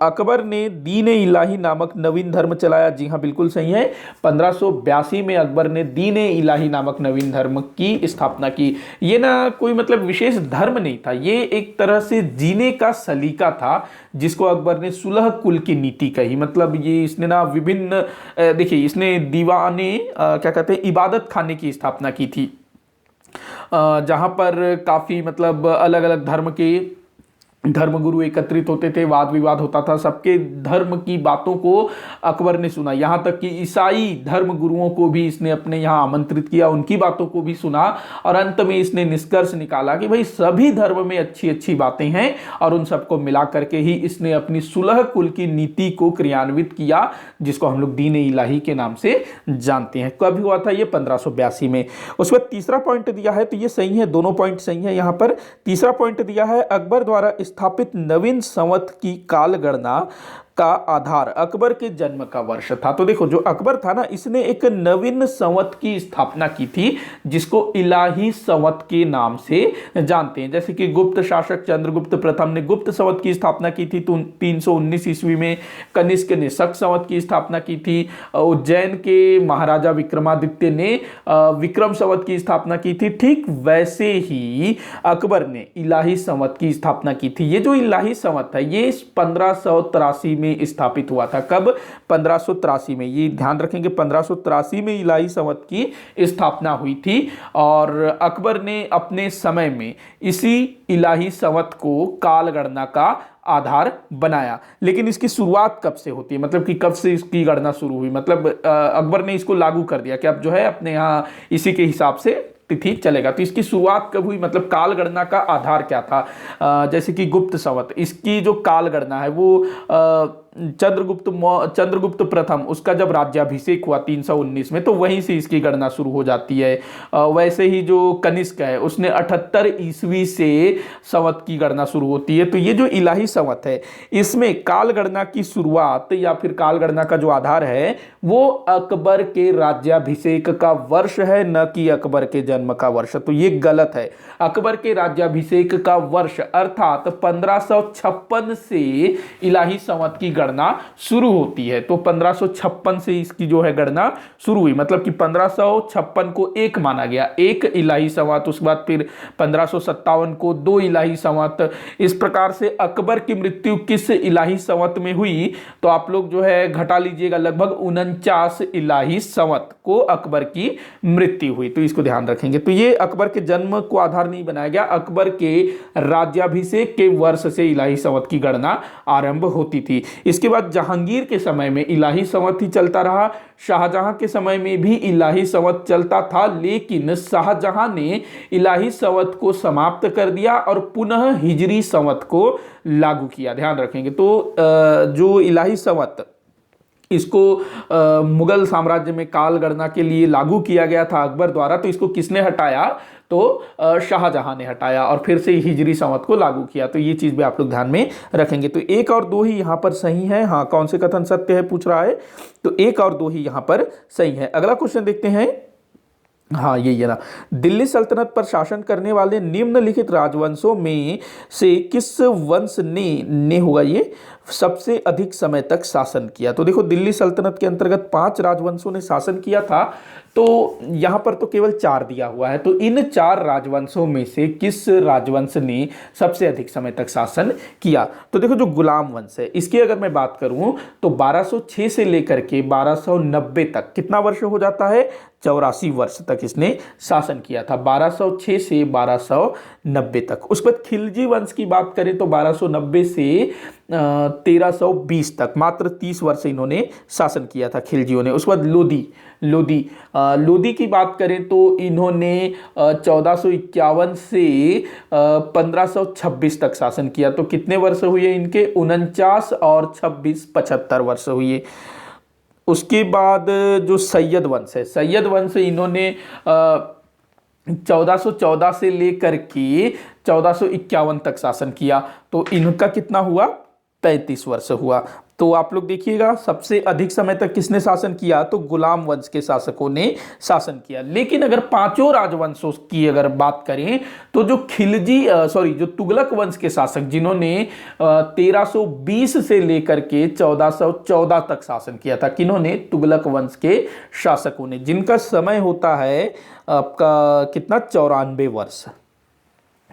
अकबर ने दीन इलाही नामक नवीन धर्म चलाया। जी हाँ, बिल्कुल सही है। 1582 में अकबर ने दीन इलाही नामक नवीन धर्म की स्थापना की। ये ना कोई मतलब विशेष धर्म नहीं था, ये एक तरह से जीने का सलीका था, जिसको अकबर ने सुलह कुल की नीति कही। मतलब ये इसने ना विभिन्न, देखिए, इसने दीवाने, क्या कहते हैं, इबादत खाने की स्थापना की थी, जहां पर काफी मतलब अलग अलग धर्म के धर्मगुरु एकत्रित होते थे, वाद विवाद होता था, सबके धर्म की बातों को अकबर ने सुना। यहाँ तक कि ईसाई धर्म गुरुओं को भी इसने अपने यहाँ आमंत्रित किया, उनकी बातों को भी सुना, और अंत में इसने निष्कर्ष निकाला कि भाई सभी धर्म में अच्छी अच्छी बातें हैं, और उन सबको मिला करके ही इसने अपनी सुलह कुल की नीति को क्रियान्वित किया, जिसको हम लोग दीन इलाही के नाम से जानते हैं। कब हुआ था ये? 1582 में। उसके बाद तीसरा पॉइंट दिया है, तो ये सही है, दोनों पॉइंट सही है। यहाँ पर तीसरा पॉइंट दिया है, अकबर द्वारा स्थापित नवीन संवत की काल गणना का आधार अकबर के जन्म का वर्ष था। तो देखो, जो अकबर था ना, इसने एक नवीन संवत की स्थापना की थी, जिसको इलाही संवत के नाम से जानते हैं। जैसे कि गुप्त शासक चंद्रगुप्त प्रथम ने गुप्त संवत की स्थापना की थी 319 ईस्वी में। कनिष्क ने शक संवत की स्थापना की थी। उज्जैन के महाराजा विक्रमादित्य ने विक्रम संवत की स्थापना की थी। ठीक वैसे ही अकबर ने इलाही संवत की स्थापना की थी। ये जो इलाही संवत है, ये 1583 में स्थापित हुआ था। कब? 1583 में। ये ध्यान रखेंगे, 1583 में इलाही संवत की स्थापना हुई थी, और अकबर ने अपने समय में इसी इलाही संवत को काल गणना का आधार बनाया। लेकिन इसकी शुरुआत कब से होती है, मतलब कि कब से इसकी गणना शुरू हुई? मतलब अकबर ने इसको लागू कर दिया कि अब जो है अपने यहाँ इसी के हिसाब से तिथि चलेगा। तो इसकी शुरुआत कब हुई, मतलब काल गणना का आधार क्या था? जैसे कि गुप्त संवत, इसकी जो काल गणना है वो चंद्रगुप्त प्रथम, उसका जब राज्याभिषेक हुआ 319 में, तो वहीं से इसकी गणना शुरू हो जाती है। वैसे ही जो कनिष्क है, उसने 78 ईस्वी से संवत की गणना शुरू होती है। तो ये जो इलाही संवत है, इसमें काल गणना की शुरुआत या फिर काल गणना का जो आधार है वो अकबर के राज्याभिषेक का वर्ष है, न कि अकबर के जन्म का वर्ष। तो ये गलत है। अकबर के राज्याभिषेक का वर्ष अर्थात 1556 से इलाही संवत की गणना शुरू होती है। तो 1556 से इसकी जो है गणना शुरू हुई, मतलब कि 1556 को एक माना गया, एक इलाही संवत। उसके बाद फिर 1557 को 2 इलाही संवत। इस प्रकार से अकबर की मृत्यु किस इलाही संवत में हुई, तो आप लोग जो है घटा लीजिएगा, लगभग 49 इलाही संवत को अकबर की मृत्यु हुई। तो इसको ध्यान रखेंगे। तो ये अकबर के जन्म को आधार नहीं बनाया गया, अकबर के राज्याभिषेक के वर्ष से इलाही संवत की गणना आरंभ होती थी। इसके बाद जहांगीर के समय में इलाही संवत ही चलता रहा। शाहजहां के समय में भी इलाही संवत चलता था, लेकिन शाहजहां ने इलाही संवत को समाप्त कर दिया और पुनः हिजरी संवत को लागू किया। ध्यान रखेंगे। तो जो इलाही संवत, इसको मुगल साम्राज्य में काल गणना के लिए लागू किया गया था अकबर द्वारा, तो इसको किसने हटाया? तो शाहजहां ने हटाया और फिर से हिजरी संवत को लागू किया। तो ये चीज भी आप लोग ध्यान में रखेंगे। तो 1 और 2 ही यहां पर सही है। हाँ, कौन से कथन सत्य है पूछ रहा है, तो 1 और 2 ही यहां पर सही है। अगला क्वेश्चन देखते हैं, हाँ यही है ना। दिल्ली सल्तनत पर शासन करने वाले निम्नलिखित राजवंशों में से किस वंश ने होगा ये सबसे अधिक समय तक शासन किया। तो देखो दिल्ली सल्तनत के अंतर्गत 5 राजवंशों ने शासन किया था, तो यहां पर तो केवल 4 दिया हुआ है। तो इन 4 राजवंशों में से किस राजवंश ने सबसे अधिक समय तक शासन किया। तो देखो जो गुलाम वंश है इसकी अगर मैं बात करूं तो 1206 से लेकर के 1290 तक कितना वर्ष हो जाता है, 84 वर्ष तक इसने शासन किया था, 1206 से 1290 तक। उसके बाद खिलजी वंश की बात करें तो 1290 से 1320 तक, मात्र 30 वर्ष इन्होंने शासन किया था खिलजियों ने। उसके बाद लोधी की बात करें तो इन्होंने 1451 से 1526 तक शासन किया। तो कितने वर्ष हुए इनके, 49 और 26 75 वर्ष हुए। उसके बाद जो सैयद वंश है, सैयद वंश इन्होंने 1414 से लेकर के 1451 तक शासन किया। तो इनका कितना हुआ, 35 वर्ष हुआ। तो आप लोग देखिएगा सबसे अधिक समय तक किसने शासन किया, तो गुलाम वंश के शासकों ने शासन किया। लेकिन अगर पांचों राजवंशों की अगर बात करें तो जो जो तुगलक वंश के शासक जिन्होंने 1320 से लेकर के 1414 तक शासन किया था, किन्होंने, तुगलक वंश के शासकों ने, जिनका समय होता है आपका कितना, 94 वर्ष,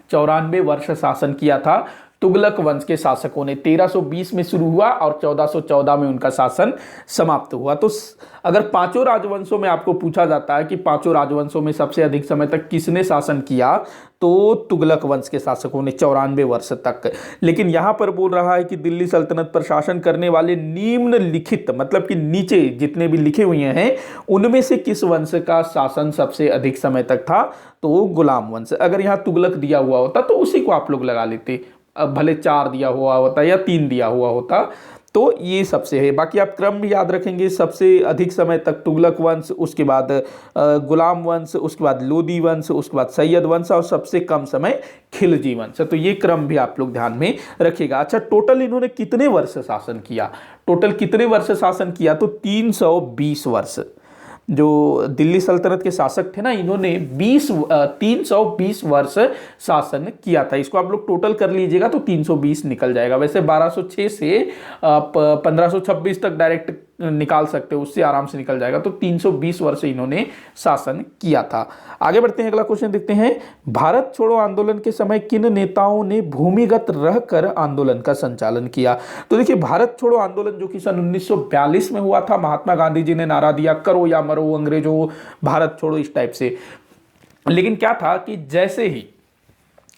94 वर्ष शासन किया था तुगलक वंश के शासकों ने। 1320 में शुरू हुआ और 1414 में उनका शासन समाप्त हुआ। तो अगर पांचों राजवंशों में आपको पूछा जाता है कि पांचों राजवंशों में सबसे अधिक समय तक किसने शासन किया, तो तुगलक वंश के शासकों ने 94 वर्ष तक। लेकिन यहां पर बोल रहा है कि दिल्ली सल्तनत पर शासन करने वाले निम्नलिखित, मतलब कि नीचे जितने भी लिखे हुए हैं उनमें से किस वंश का शासन सबसे अधिक समय तक था, तो गुलाम वंश। अगर यहां तुगलक दिया हुआ होता तो उसी को आप लोग लगा लेते, अब भले 4 दिया हुआ होता या 3 दिया हुआ होता। तो ये सबसे है। बाकी आप क्रम भी याद रखेंगे, सबसे अधिक समय तक तुगलक वंश, उसके बाद गुलाम वंश, उसके बाद लोदी वंश, उसके बाद सैयद वंश और सबसे कम समय खिलजी वंश। तो ये क्रम भी आप लोग ध्यान में रखिएगा। अच्छा, टोटल इन्होंने कितने वर्ष शासन किया, टोटल कितने वर्ष शासन किया, तो 320 वर्ष। जो दिल्ली सल्तनत के शासक थे ना, इन्होंने 320 वर्ष शासन किया था। इसको आप लोग टोटल कर लीजिएगा तो 320 निकल जाएगा। वैसे 1206 से 1526 तक डायरेक्ट निकाल सकते हो, उससे आराम से निकल जाएगा। तो 320 वर्ष इन्होंने शासन किया था। आगे बढ़ते हैं, अगला क्वेश्चन देखते हैं। भारत छोड़ो आंदोलन के समय किन नेताओं ने भूमिगत रहकर आंदोलन का संचालन किया। तो देखिए, भारत छोड़ो आंदोलन जो कि सन 1942 में हुआ था, महात्मा गांधी जी ने नारा दिया, करो या मरो अंग्रेजों, भारत छोड़ो, इस टाइप से। लेकिन क्या था कि जैसे ही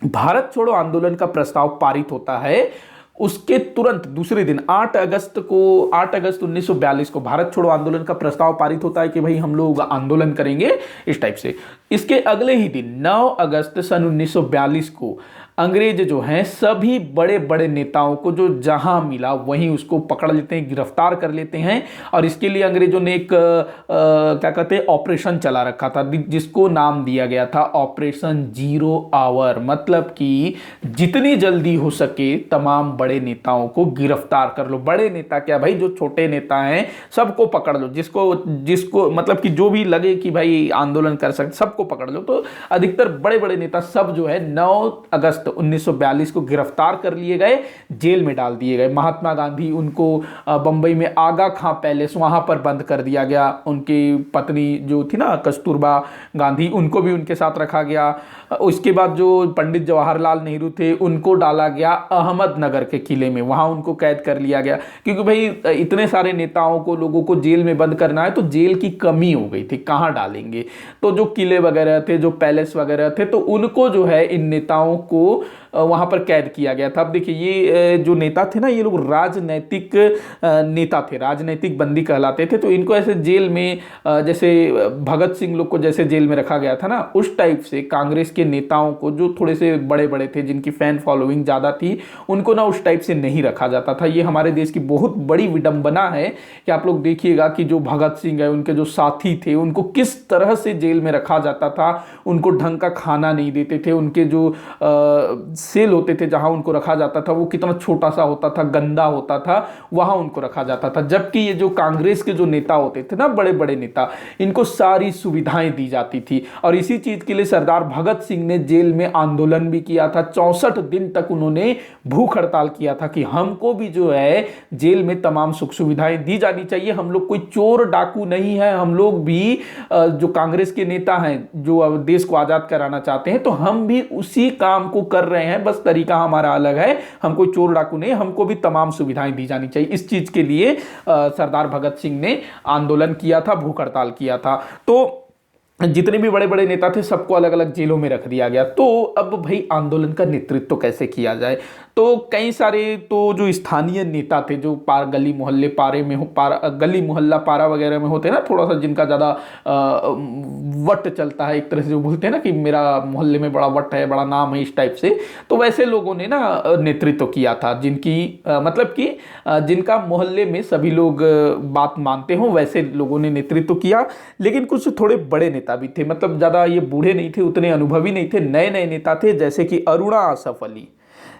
भारत छोड़ो आंदोलन का प्रस्ताव पारित होता है, उसके तुरंत दूसरे दिन 8 अगस्त 1942 को भारत छोड़ो आंदोलन का प्रस्ताव पारित होता है कि भाई हम लोग आंदोलन करेंगे, इस टाइप से। इसके अगले ही दिन 9 अगस्त सन 1942 को अंग्रेज जो हैं सभी बड़े बड़े नेताओं को जो जहां मिला वहीं उसको पकड़ लेते हैं, गिरफ्तार कर लेते हैं। और इसके लिए अंग्रेजों ने एक क्या कहते हैं, ऑपरेशन चला रखा था, जिसको नाम दिया गया था ऑपरेशन 0 आवर। मतलब कि जितनी जल्दी हो सके तमाम बड़े नेताओं को गिरफ्तार कर लो। बड़े नेता क्या भाई, जो छोटे नेता हैं सबको पकड़ लो, जिसको मतलब कि जो भी लगे कि भाई आंदोलन कर सकते सबको पकड़ लो। तो अधिकतर बड़े बड़े नेता सब जो है 9 अगस्त 1942 को गिरफ्तार कर लिए गए, जेल में डाल दिए गए। महात्मा गांधी, उनको बंबई में आगा खां पैलेस, वहां पर बंद कर दिया गया। उनकी पत्नी जो थी ना कस्तूरबा गांधी, उनको भी उनके साथ रखा गया। उसके बाद जो पंडित जवाहरलाल नेहरू थे उनको डाला गया अहमदनगर के किले में, वहां उनको कैद कर लिया गया। क्योंकि भाई इतने सारे नेताओं को, लोगों को जेल में बंद करना है तो जेल की कमी हो गई थी, कहां डालेंगे। तो जो किले वगैरह थे, जो पैलेस वगैरह थे, तो उनको जो है इन नेताओं को वहां पर कैद किया गया था। अब देखिए, ये जो नेता थे ना, ये लोग राजनैतिक नेता थे, राजनैतिक बंदी कहलाते थे। तो इनको ऐसे जेल में, जैसे भगत सिंह लोग को जैसे जेल में रखा गया था ना, उस टाइप से कांग्रेस के नेताओं को, जो थोड़े से बड़े बड़े थे, जिनकी फैन फॉलोइंग ज्यादा थी, उनको ना उस टाइप से नहीं रखा जाता था। ये हमारे देश की बहुत बड़ी विडंबना है कि आप लोग देखिएगा कि जो भगत सिंह है, उनके जो साथी थे, उनको किस तरह से जेल में रखा जाता था। उनको ढंग का खाना नहीं देते थे, उनके जो सेल होते थे जहां उनको रखा जाता था वो कितना छोटा सा होता था, गंदा होता था, वहां उनको रखा जाता था। जबकि ये जो कांग्रेस के जो नेता होते थे ना, बड़े बड़े नेता, इनको सारी सुविधाएं दी जाती थी। और इसी चीज के लिए सरदार भगत सिंह ने जेल में आंदोलन भी किया था। 64 दिन तक उन्होंने भूख हड़ताल किया था कि हमको भी जो है जेल में तमाम सुख सुविधाएं दी जानी चाहिए। हम लोग कोई चोर डाकू नहीं है, हम लोग भी जो कांग्रेस के नेता हैं जो देश को आजाद कराना चाहते हैं, तो हम भी उसी काम को कर रहे हैं, बस तरीका हमारा अलग है। हम कोई चोर डाकू नहीं, हमको भी तमाम सुविधाएं दी जानी चाहिए। इस चीज के लिए सरदार भगत सिंह ने आंदोलन किया था, भूख हड़ताल किया था। तो जितने भी बड़े बड़े नेता थे सबको अलग अलग जेलों में रख दिया गया। तो अब भाई आंदोलन का नेतृत्व तो कैसे किया जाए, तो कई सारे तो जो स्थानीय नेता थे जो गली मोहल्ले पारे में हो, गली मोहल्ला पारा वगैरह में होते हैं ना, थोड़ा सा जिनका ज़्यादा वट चलता है, एक तरह से जो बोलते हैं ना कि मेरा मोहल्ले में बड़ा वट है, बड़ा नाम है, इस टाइप से, तो वैसे लोगों ने ना नेतृत्व किया था, जिनकी मतलब कि जिनका मोहल्ले में सभी लोग बात मानते हो, वैसे लोगों ने नेतृत्व किया। लेकिन कुछ थोड़े बड़े नेता भी थे, मतलब ज़्यादा ये बूढ़े नहीं थे, उतने अनुभवी नहीं थे, नए नए नेता थे, जैसे कि अरुणा आसफ अली।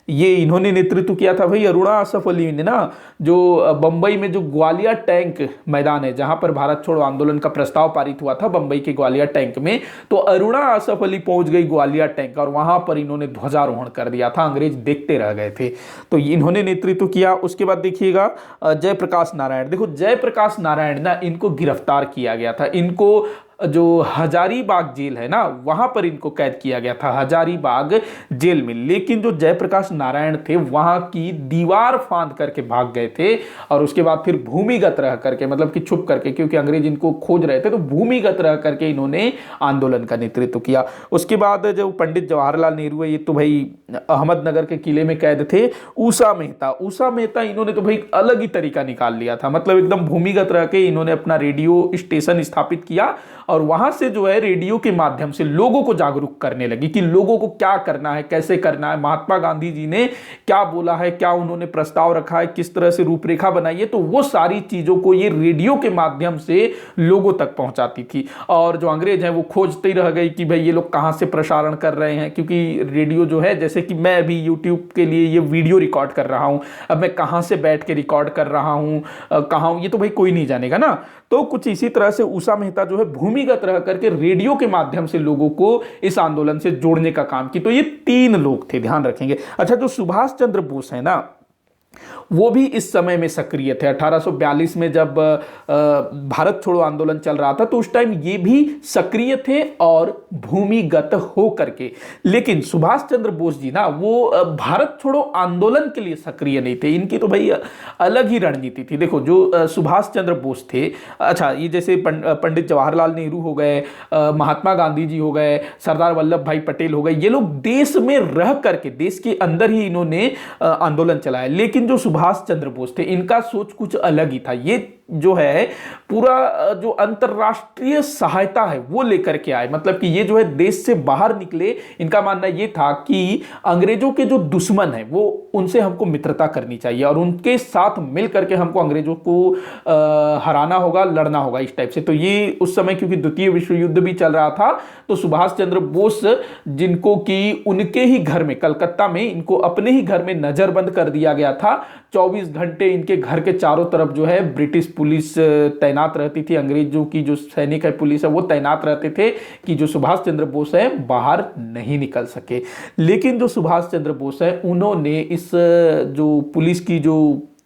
ये इन्होंने नेतृत्व किया था भाई। अरुणा आसफ अली ने ना, जो बंबई में जो ग्वालियर टैंक मैदान है जहां पर भारत छोड़ो आंदोलन का प्रस्ताव पारित हुआ था, बंबई के ग्वालियर टैंक में, तो अरुणा आसफ अली पहुंच गई ग्वालियर टैंक और वहां पर इन्होंने ध्वजारोहण कर दिया था। अंग्रेज देखते रह गए थे, तो इन्होंने नेतृत्व किया। उसके बाद देखिएगा जयप्रकाश नारायण। देखो जयप्रकाश नारायण ना, इनको गिरफ्तार किया गया था। इनको जो हजारीबाग जेल है ना, वहां पर इनको कैद किया गया था, हजारीबाग जेल में। लेकिन जो जयप्रकाश नारायण थे वहां की दीवार फांद करके भाग गए थे और उसके बाद फिर भूमिगत रह करके, मतलब कि छुप करके, क्योंकि अंग्रेज इनको खोज रहे थे, तो भूमिगत रह करके इन्होंने आंदोलन का नेतृत्व किया। उसके बाद जो पंडित जवाहरलाल नेहरू है, ये तो भाई अहमदनगर के किले में कैद थे। ऊषा मेहता इन्होंने तो भाई अलग ही तरीका निकाल लिया था, मतलब एकदम भूमिगत रह के इन्होंने अपना रेडियो स्टेशन स्थापित किया और वहां से जो है रेडियो के माध्यम से लोगों को जागरूक करने लगी कि लोगों को क्या करना है, कैसे करना है, महात्मा गांधी जी ने क्या बोला है, क्या उन्होंने प्रस्ताव रखा है, किस तरह से रूपरेखा बनाई है, तो वो सारी चीजों को ये रेडियो के माध्यम से लोगों तक पहुंचाती थी। और जो अंग्रेज हैं वो खोजते ही रह गए कि भाई ये लोग कहां से प्रसारण कर रहे हैं, क्योंकि रेडियो जो है, जैसे कि मैं अभी यूट्यूब के लिए ये वीडियो रिकॉर्ड कर रहा हूं, अब मैं कहां से बैठ के रिकॉर्ड कर रहा हूं, कहां हूं, ये तो भाई कोई नहीं जानेगा ना। तो कुछ इसी तरह से उषा मेहता जो है भूमिगत रह करके रेडियो के माध्यम से लोगों को इस आंदोलन से जोड़ने का काम की। तो ये 3 लोग थे, ध्यान रखेंगे। अच्छा, जो सुभाष चंद्र बोस है ना, वो भी इस समय में सक्रिय थे। 1842 में जब भारत छोड़ो आंदोलन चल रहा था, तो उस टाइम ये भी सक्रिय थे और भूमिगत हो करके। लेकिन सुभाष चंद्र बोस जी ना, वो भारत छोड़ो आंदोलन के लिए सक्रिय नहीं थे, इनकी तो भाई अलग ही रणनीति थी। देखो जो सुभाष चंद्र बोस थे, अच्छा ये जैसे पंडित जवाहरलाल नेहरू हो गए, महात्मा गांधी जी हो गए, सरदार वल्लभ भाई पटेल हो गए, ये लोग देश में रह करके, देश के अंदर ही इन्होंने आंदोलन चलाया। लेकिन जो सुभाष चंद्र बोस थे, इनका सोच कुछ अलग ही था। ये जो है पूरा जो अंतरराष्ट्रीय सहायता है वो लेकर के आए, मतलब कि ये जो है देश से बाहर निकले। इनका मानना ये था कि अंग्रेजों के जो दुश्मन है वो, उनसे हमको मित्रता करनी चाहिए और उनके साथ मिल करके हमको अंग्रेजों को हराना होगा, लड़ना होगा, इस टाइप से। तो ये उस समय क्योंकि द्वितीय विश्व युद्ध भी चल रहा था, तो सुभाष चंद्र बोस, जिनको कि उनके ही घर में, कलकत्ता में, इनको अपने ही घर में नजरबंद कर दिया गया था। 24 घंटे इनके घर के चारों तरफ जो है ब्रिटिश पुलिस तैनात रहती थी, अंग्रेजों की जो सैनिक है, पुलिस है, वो तैनात रहते थे कि जो सुभाष चंद्र बोस है बाहर नहीं निकल सके। लेकिन जो सुभाष चंद्र बोस है, उन्होंने इस जो पुलिस की जो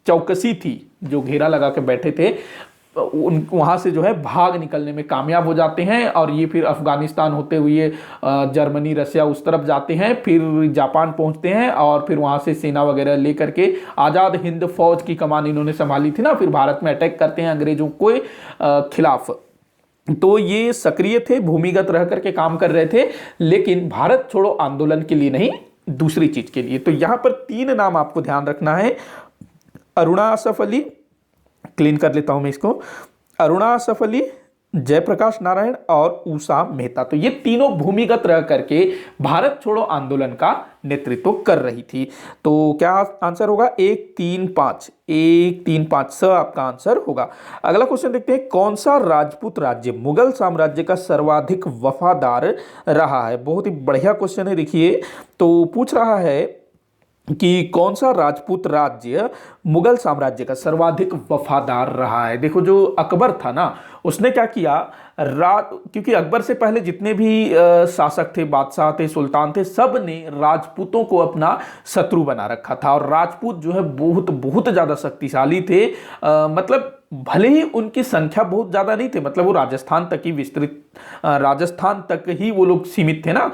चौकसी थी, जो घेरा लगा के बैठे थे, वहां से जो है भाग निकलने में कामयाब हो जाते हैं और ये फिर अफगानिस्तान होते हुए जर्मनी, रसिया, उस तरफ जाते हैं, फिर जापान पहुंचते हैं और फिर वहां से सेना वगैरह लेकर के आज़ाद हिंद फौज की कमान इन्होंने संभाली थी ना, फिर भारत में अटैक करते हैं अंग्रेजों के खिलाफ। तो ये सक्रिय थे, भूमिगत रह करके काम कर रहे थे, लेकिन भारत छोड़ो आंदोलन के लिए नहीं, दूसरी चीज के लिए। तो यहां पर 3 नाम आपको ध्यान रखना है। अरुणा आसफ अली, क्लीन कर लेता हूं मैं इसको, अरुणा आसफ अली, जयप्रकाश नारायण और उषा मेहता। तो ये तीनों भूमिगत रह करके भारत छोड़ो आंदोलन का नेतृत्व कर रही थी। तो क्या आंसर होगा? 135, 135 स आपका आंसर होगा। अगला क्वेश्चन देखते हैं, कौन सा राजपूत राज्य मुगल साम्राज्य का सर्वाधिक वफादार रहा है? बहुत ही बढ़िया क्वेश्चन है। देखिए, तो पूछ रहा है कि कौन सा राजपूत राज्य मुगल साम्राज्य का सर्वाधिक वफादार रहा है। देखो, जो अकबर था ना, उसने क्या किया, क्योंकि अकबर से पहले जितने भी शासक थे, बादशाह थे, सुल्तान थे, सब ने राजपूतों को अपना शत्रु बना रखा था। और राजपूत जो है बहुत बहुत ज्यादा शक्तिशाली थे। मतलब भले ही उनकी संख्या बहुत ज्यादा नहीं थे, मतलब वो राजस्थान तक ही विस्तृत, राजस्थान तक ही वो लोग सीमित थे ना,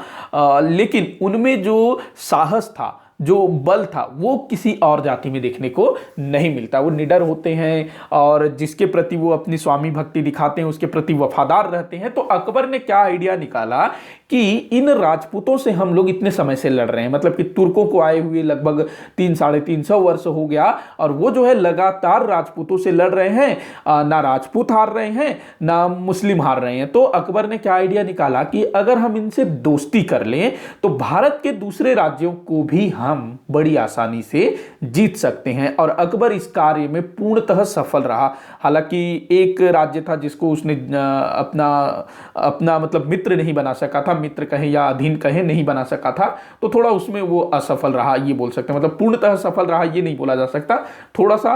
लेकिन उनमें जो साहस था, जो बल था, वो किसी और जाति में देखने को नहीं मिलता। वो निडर होते हैं और जिसके प्रति वो अपनी स्वामी भक्ति दिखाते हैं, उसके प्रति वफादार रहते हैं। तो अकबर ने क्या आइडिया निकाला कि इन राजपूतों से हम लोग इतने समय से लड़ रहे हैं, मतलब कि तुर्कों को आए हुए लगभग 300-350 वर्ष हो गया, और वो जो है लगातार राजपूतों से लड़ रहे हैं। ना राजपूत हार रहे हैं, ना मुस्लिम हार रहे हैं। तो अकबर ने क्या आइडिया निकाला कि अगर हम इनसे दोस्ती कर लें तो भारत के दूसरे राज्यों को भी हम बड़ी आसानी से जीत सकते हैं। और अकबर इस कार्य में पूर्णतः सफल रहा। हालांकि एक राज्य था जिसको उसने अपना मतलब मित्र नहीं बना सका था, मित्र कहें या अधीन कहें, नहीं बना सका था, तो थोड़ा उसमें वो असफल रहा, ये बोल सकते हैं। मतलब पूर्णतः सफल रहा ये नहीं बोला जा सकता, थोड़ा सा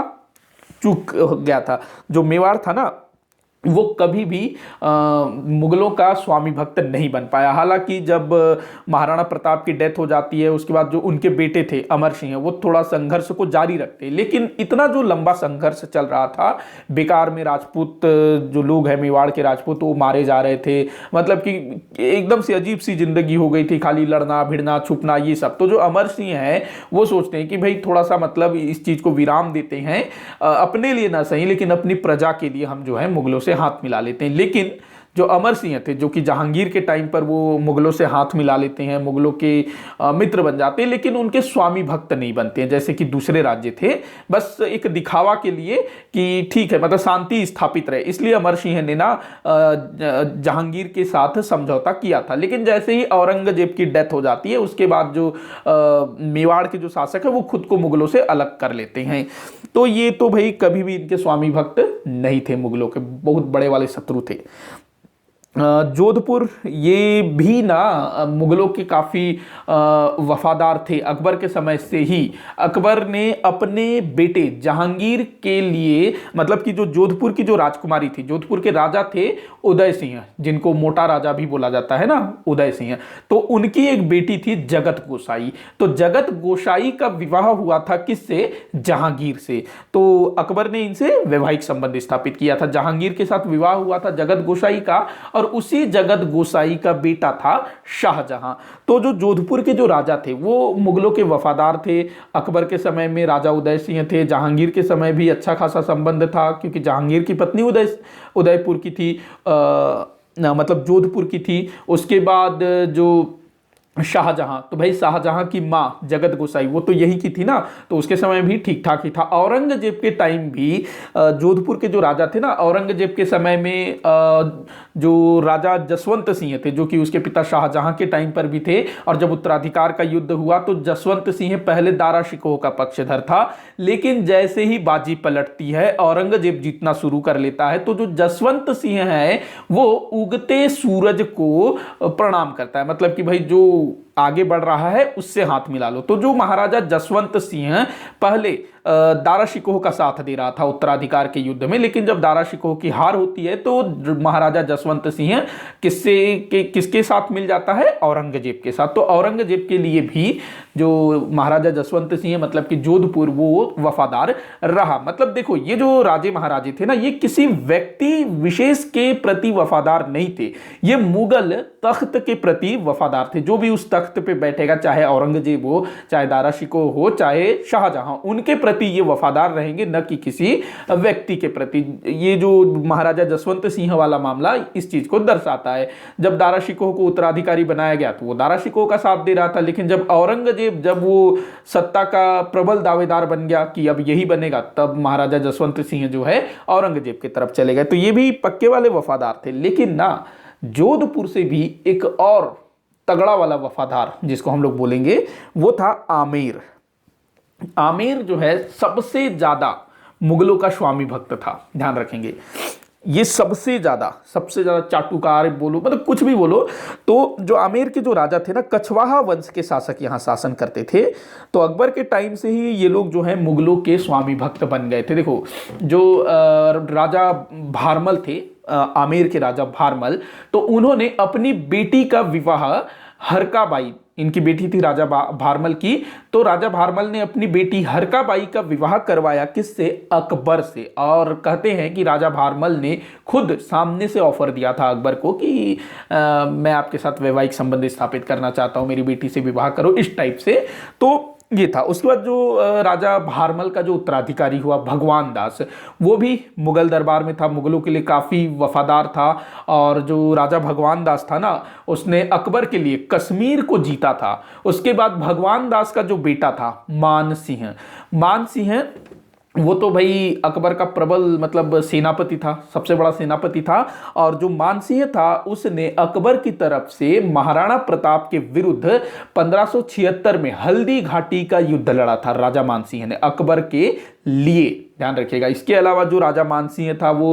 चूक गया था। जो मेवाड़ था ना, वो कभी भी मुगलों का स्वामी भक्त नहीं बन पाया। हालांकि जब महाराणा प्रताप की डेथ हो जाती है, उसके बाद जो उनके बेटे थे अमर सिंह, वो थोड़ा संघर्ष को जारी रखते, लेकिन इतना जो लंबा संघर्ष चल रहा था, बेकार में राजपूत जो लोग हैं, मेवाड़ के राजपूत, वो मारे जा रहे थे। मतलब कि एकदम से अजीब सी जिंदगी हो गई थी, खाली लड़ना भिड़ना छुपना ये सब। तो जो अमर सिंह है वो सोचते हैं कि भाई थोड़ा सा मतलब इस चीज को विराम देते हैं, अपने लिए ना सही लेकिन अपनी प्रजा के लिए हम जो है मुगलों से हाथ मिला लेते हैं। लेकिन जो अमर सिंह थे, जो कि जहांगीर के टाइम पर वो मुगलों से हाथ मिला लेते हैं, मुगलों के मित्र बन जाते हैं, लेकिन उनके स्वामी भक्त नहीं बनते हैं जैसे कि दूसरे राज्य थे। बस एक दिखावा के लिए कि ठीक है, मतलब शांति स्थापित रहे, इसलिए अमर सिंह ने ना जहांगीर के साथ समझौता किया था। लेकिन जैसे ही औरंगजेब की डेथ हो जाती है, उसके बाद जो मेवाड़ के जो शासक है वो खुद को मुगलों से अलग कर लेते हैं। तो ये तो भाई कभी भी इनके स्वामी भक्त नहीं थे, मुगलों के बहुत बड़े वाले शत्रु थे। जोधपुर ये भी ना मुगलों के काफ़ी वफादार थे। अकबर के समय से ही अकबर ने अपने बेटे जहांगीर के लिए, मतलब कि जो जोधपुर की जो राजकुमारी थी, जोधपुर के राजा थे उदय सिंह, जिनको मोटा राजा भी बोला जाता है ना, उदय सिंह, तो उनकी एक बेटी थी जगत गोसाई। तो जगत गोसाई का विवाह हुआ था किससे? जहांगीर से। तो अकबर ने इनसे वैवाहिक संबंध स्थापित किया था, जहांगीर के साथ विवाह हुआ था जगत गोसाई का, और उसी जगत गोसाई का बेटा था शाहजहां। तो जो जोधपुर के जो राजा थे वो मुगलों के वफादार थे। अकबर के समय में राजा उदय सिंह थे, जहांगीर के समय भी अच्छा खासा संबंध था, क्योंकि जहांगीर की पत्नी उदयपुर की थी, मतलब जोधपुर की थी। उसके बाद जो शाहजहां, तो भाई शाहजहां की मां जगत गोसाई वो तो यही की थी ना, तो उसके समय भी ठीक ठाक ही था। औरंगजेब के टाइम भी जोधपुर के जो राजा थे ना, औरंगजेब के समय में जो राजा जसवंत सिंह थे, जो कि उसके पिता शाहजहां के टाइम पर भी थे, और जब उत्तराधिकार का युद्ध हुआ तो जसवंत सिंह पहले दारा शिकोह का पक्षधर था, लेकिन जैसे ही बाजी पलटती है, औरंगजेब जीतना शुरू कर लेता है, तो जो जसवंत सिंह है वो उगते सूरज को प्रणाम करता है, मतलब कि भाई जो आगे बढ़ रहा है उससे हाथ मिला लो। तो जो महाराजा जसवंत सिंह पहले दारा शिकोह का साथ दे रहा था उत्तराधिकार के युद्ध में, लेकिन जब दारा शिकोह की हार होती है तो महाराजा जसवंत सिंह किसके साथ मिल जाता है? औरंगजेब के साथ। तो औरंगजेब के लिए भी जो महाराजा जसवंत सिंह मतलब कि जोधपुर वो वफादार रहा। मतलब देखो, ये जो राजे महाराजे थे ना, ये किसी व्यक्ति विशेष के प्रति वफादार नहीं थे, ये मुगल तख्त के प्रति वफादार थे। जो भी उस तख्त तख्त पे बैठेगा, चाहे औरंगजेब हो, चाहे दारा शिकोह हो, चाहे शाहजहां, उनके प्रति ये वफादार रहेंगे, न कि किसी व्यक्ति के प्रति। ये जो महाराजा जसवंत सिंह वाला मामला इस चीज को दर्शाता है। जब दारा शिकोह को उत्तराधिकारी बनाया गया तो वो दारा शिकोह का साथ दे रहा था, लेकिन जब औरंगजेब जब वो सत्ता का प्रबल दावेदार बन गया कि अब यही बनेगा, तब महाराजा जसवंत सिंह जो है औरंगजेब की तरफ चले गए। तो ये भी पक्के वाले वफादार थे। लेकिन ना, जोधपुर से भी एक और तगड़ा वाला वफादार जिसको हम लोग बोलेंगे वो था आमेर। आमेर जो है सबसे ज्यादा मुगलों का स्वामी भक्त था, ध्यान रखेंगे। ये सबसे ज्यादा चाटुकार बोलो, मतलब कुछ भी बोलो, तो जो आमेर के जो राजा थे ना, कछवाहा वंश के शासक यहाँ शासन करते थे। तो अकबर के टाइम से ही ये लोग जो है मुगलों के स्वामी भक्त बन गए थे। देखो, जो राजा भारमल थे, आमेर के राजा भारमल, तो उन्होंने अपनी बेटी का विवाह हरकाबाई, इनकी बेटी थी राजा भारमल की, तो राजा भारमल ने अपनी बेटी हरकाबाई का विवाह करवाया किससे? अकबर से। और कहते हैं कि राजा भारमल ने खुद सामने से ऑफर दिया था अकबर को कि मैं आपके साथ वैवाहिक संबंध स्थापित करना चाहता हूं, मेरी बेटी से विवाह करो, इस टाइप से। तो ये था। उसके बाद जो राजा भारमल का जो उत्तराधिकारी हुआ भगवान दास, वो भी मुगल दरबार में था, मुगलों के लिए काफ़ी वफादार था। और जो राजा भगवान दास था ना, उसने अकबर के लिए कश्मीर को जीता था। उसके बाद भगवान दास का जो बेटा था मान सिंह, वो तो भाई अकबर का प्रबल मतलब सेनापति था, सबसे बड़ा सेनापति था। और जो मानसिंह था उसने अकबर की तरफ से महाराणा प्रताप के विरुद्ध 1576 में हल्दी घाटी का युद्ध लड़ा था राजा मानसिंह ने अकबर के लिए, ध्यान रखिएगा। इसके अलावा जो राजा मानसिंह था वो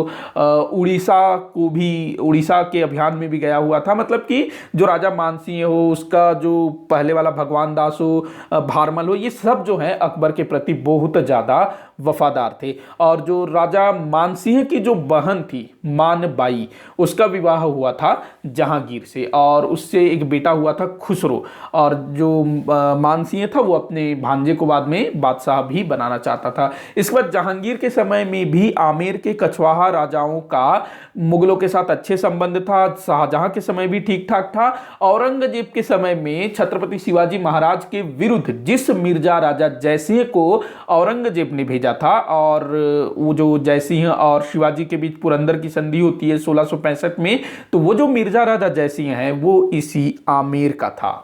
उड़ीसा के अभियान में भी गया हुआ था। मतलब कि जो राजा मानसिंह हो, उसका जो पहले वाला भगवान दास हो, भारमल हो, ये सब जो है अकबर के प्रति बहुत ज्यादा वफादार थे। और जो राजा मानसिंह की जो बहन थी मानबाई, उसका विवाह हुआ था जहांगीर से, और उससे एक बेटा हुआ था खुसरो। और जो मानसिंह था वो अपने भांजे को बाद में बादशाह भी बनाना चाहता था। इसके बाद जहांगीर के समय में भी आमेर के कछवाहा राजाओं का मुगलों के साथ अच्छे संबंध था। शाहजहां के समय भी ठीक ठाक था। औरंगजेब के समय में छत्रपति शिवाजी महाराज के विरुद्ध जिस मिर्जा राजा जयसिंह को औरंगजेब ने भेजा था, और वो जो जयसिंह और शिवाजी के बीच पुरंदर की संधि होती है 1665 में, तो वो जो मिर्जा राजा जयसिंह है वो इसी आमेर का था।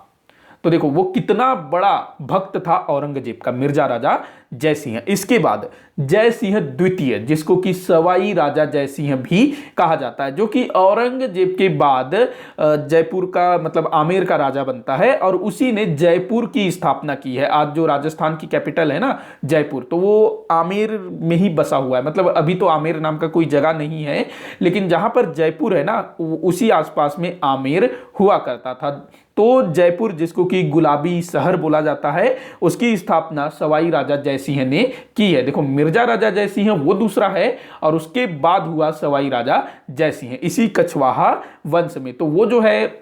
तो देखो वो कितना बड़ा भक्त था औरंगजेब का, मिर्जा राजा जयसिंह। इसके बाद जयसिंह द्वितीय, जिसको कि सवाई राजा जयसिंह भी कहा जाता है, जो कि औरंगजेब के बाद जयपुर का मतलब आमेर का राजा बनता है, और उसी ने जयपुर की स्थापना की है। आज जो राजस्थान की कैपिटल है ना जयपुर, तो वो आमेर में ही बसा हुआ है। मतलब अभी तो आमेर नाम का कोई जगह नहीं है, लेकिन जहां पर जयपुर है ना, उसी आसपास में आमेर हुआ करता था। तो जयपुर, जिसको कि गुलाबी शहर बोला जाता है, उसकी स्थापना सवाई राजा जयसिंह ने की है। देखो, मिर्जा राजा जयसिंह वो दूसरा है, और उसके बाद हुआ सवाई राजा जयसिंह इसी कछवाहा वंश में। तो वो जो है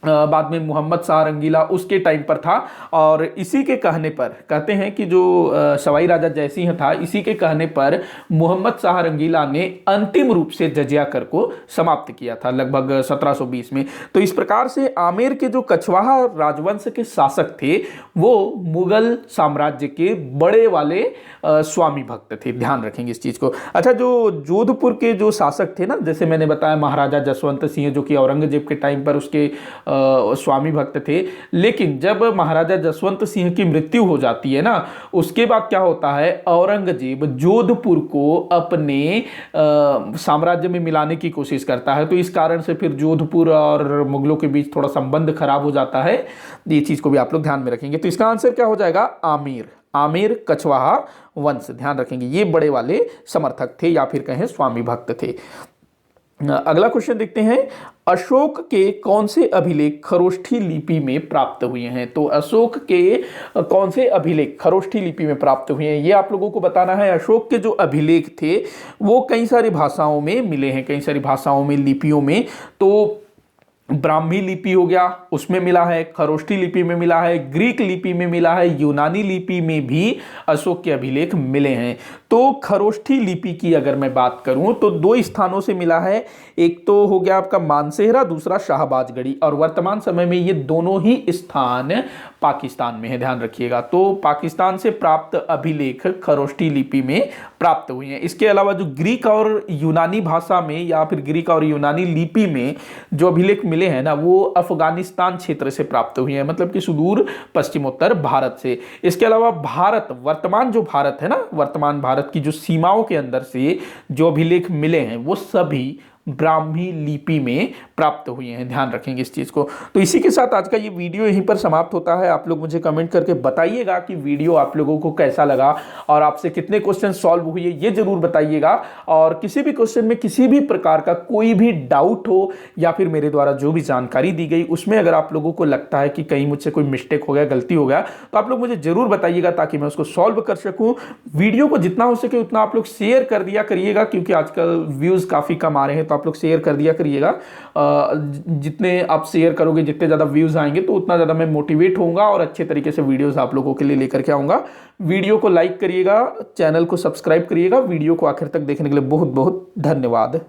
बाद में मोहम्मद शाह रंगीला उसके टाइम पर था। और इसी के कहने पर कहते हैं कि जो सवाई राजा जयसिंह था, इसी के कहने पर मोहम्मद शाह रंगीला ने अंतिम रूप से जजिया कर को समाप्त किया था लगभग 1720 में। तो इस प्रकार से आमेर के जो कछवाहा राजवंश के शासक थे वो मुगल साम्राज्य के बड़े वाले स्वामी भक्त थे, ध्यान रखेंगे इस चीज को। अच्छा, जो जोधपुर के जो शासक थे ना, जैसे मैंने बताया महाराजा जसवंत सिंह, जो कि औरंगजेब के टाइम पर उसके स्वामी भक्त थे। लेकिन जब महाराजा जसवंत सिंह की मृत्यु हो जाती है ना, उसके बाद क्या होता है, औरंगजेब जोधपुर को अपने साम्राज्य में मिलाने की कोशिश करता है। तो इस कारण से फिर जोधपुर और मुगलों के बीच थोड़ा संबंध खराब हो जाता है। ये चीज को भी आप लोग ध्यान में रखेंगे। तो इसका आंसर क्या हो जाएगा? आमेर कछवाहा वंश, ध्यान रखेंगे। ये बड़े वाले समर्थक थे, या फिर कहें स्वामी भक्त थे। अगला क्वेश्चन देखते हैं, अशोक के कौन से अभिलेख खरोष्ठी लिपि में प्राप्त हुए हैं? तो अशोक के कौन से अभिलेख खरोष्ठी लिपि में प्राप्त हुए हैं, ये आप लोगों को बताना है। अशोक के जो अभिलेख थे वो कई सारी भाषाओं में मिले हैं, कई सारी भाषाओं में, लिपियों में। तो ब्राह्मी लिपि हो गया, उसमें मिला है, खरोष्ठी लिपि में मिला है, ग्रीक लिपि में मिला है, यूनानी लिपि में भी अशोक के अभिलेख मिले हैं। तो खरोष्ठी लिपि की अगर मैं बात करूं तो दो स्थानों से मिला है, एक तो हो गया आपका मानसेहरा, दूसरा शाहबाजगढ़ी, और वर्तमान समय में ये दोनों ही स्थान पाकिस्तान में है, ध्यान रखिएगा। तो पाकिस्तान से प्राप्त अभिलेख खरोष्ठी लिपि में प्राप्त हुए हैं। इसके अलावा जो ग्रीक और यूनानी भाषा में या फिर ग्रीक और यूनानी लिपि में जो अभिलेख मिले हैं ना, वो अफगानिस्तान क्षेत्र से प्राप्त हुए हैं, मतलब कि सुदूर पश्चिमोत्तर भारत से। इसके अलावा भारत, वर्तमान जो भारत है ना, वर्तमान भारत की जो सीमाओं के अंदर से जो अभिलेख मिले हैं वो सभी ब्राह्मी लिपि में प्राप्त हुए हैं, ध्यान रखेंगे इस चीज को। तो इसी के साथ आज का ये वीडियो यहीं पर समाप्त होता है। आप लोग मुझे कमेंट करके बताइएगा कि वीडियो आप लोगों को कैसा लगा और आपसे कितने क्वेश्चन सॉल्व हुए ये जरूर बताइएगा। और किसी भी क्वेश्चन में किसी भी प्रकार का कोई भी डाउट हो या फिर मेरे द्वारा जो भी जानकारी दी गई उसमें अगर आप लोगों को लगता है कि कहीं मुझसे कोई मिस्टेक हो गया, गलती हो गया, तो आप लोग मुझे जरूर बताइएगा ताकि मैं उसको सॉल्व कर सकूं। वीडियो को जितना हो सके उतना आप लोग शेयर कर दिया करिएगा, क्योंकि आजकल व्यूज काफी कम आ रहे हैं, तो आप लोग शेयर कर दिया करिएगा। जितने आप शेयर करोगे, जितने ज़्यादा व्यूज़ आएंगे तो उतना ज़्यादा मैं मोटिवेट होऊंगा और अच्छे तरीके से वीडियोस आप लोगों के लिए लेकर के आऊँगा। वीडियो को लाइक करिएगा, चैनल को सब्सक्राइब करिएगा। वीडियो को आखिर तक देखने के लिए बहुत बहुत धन्यवाद।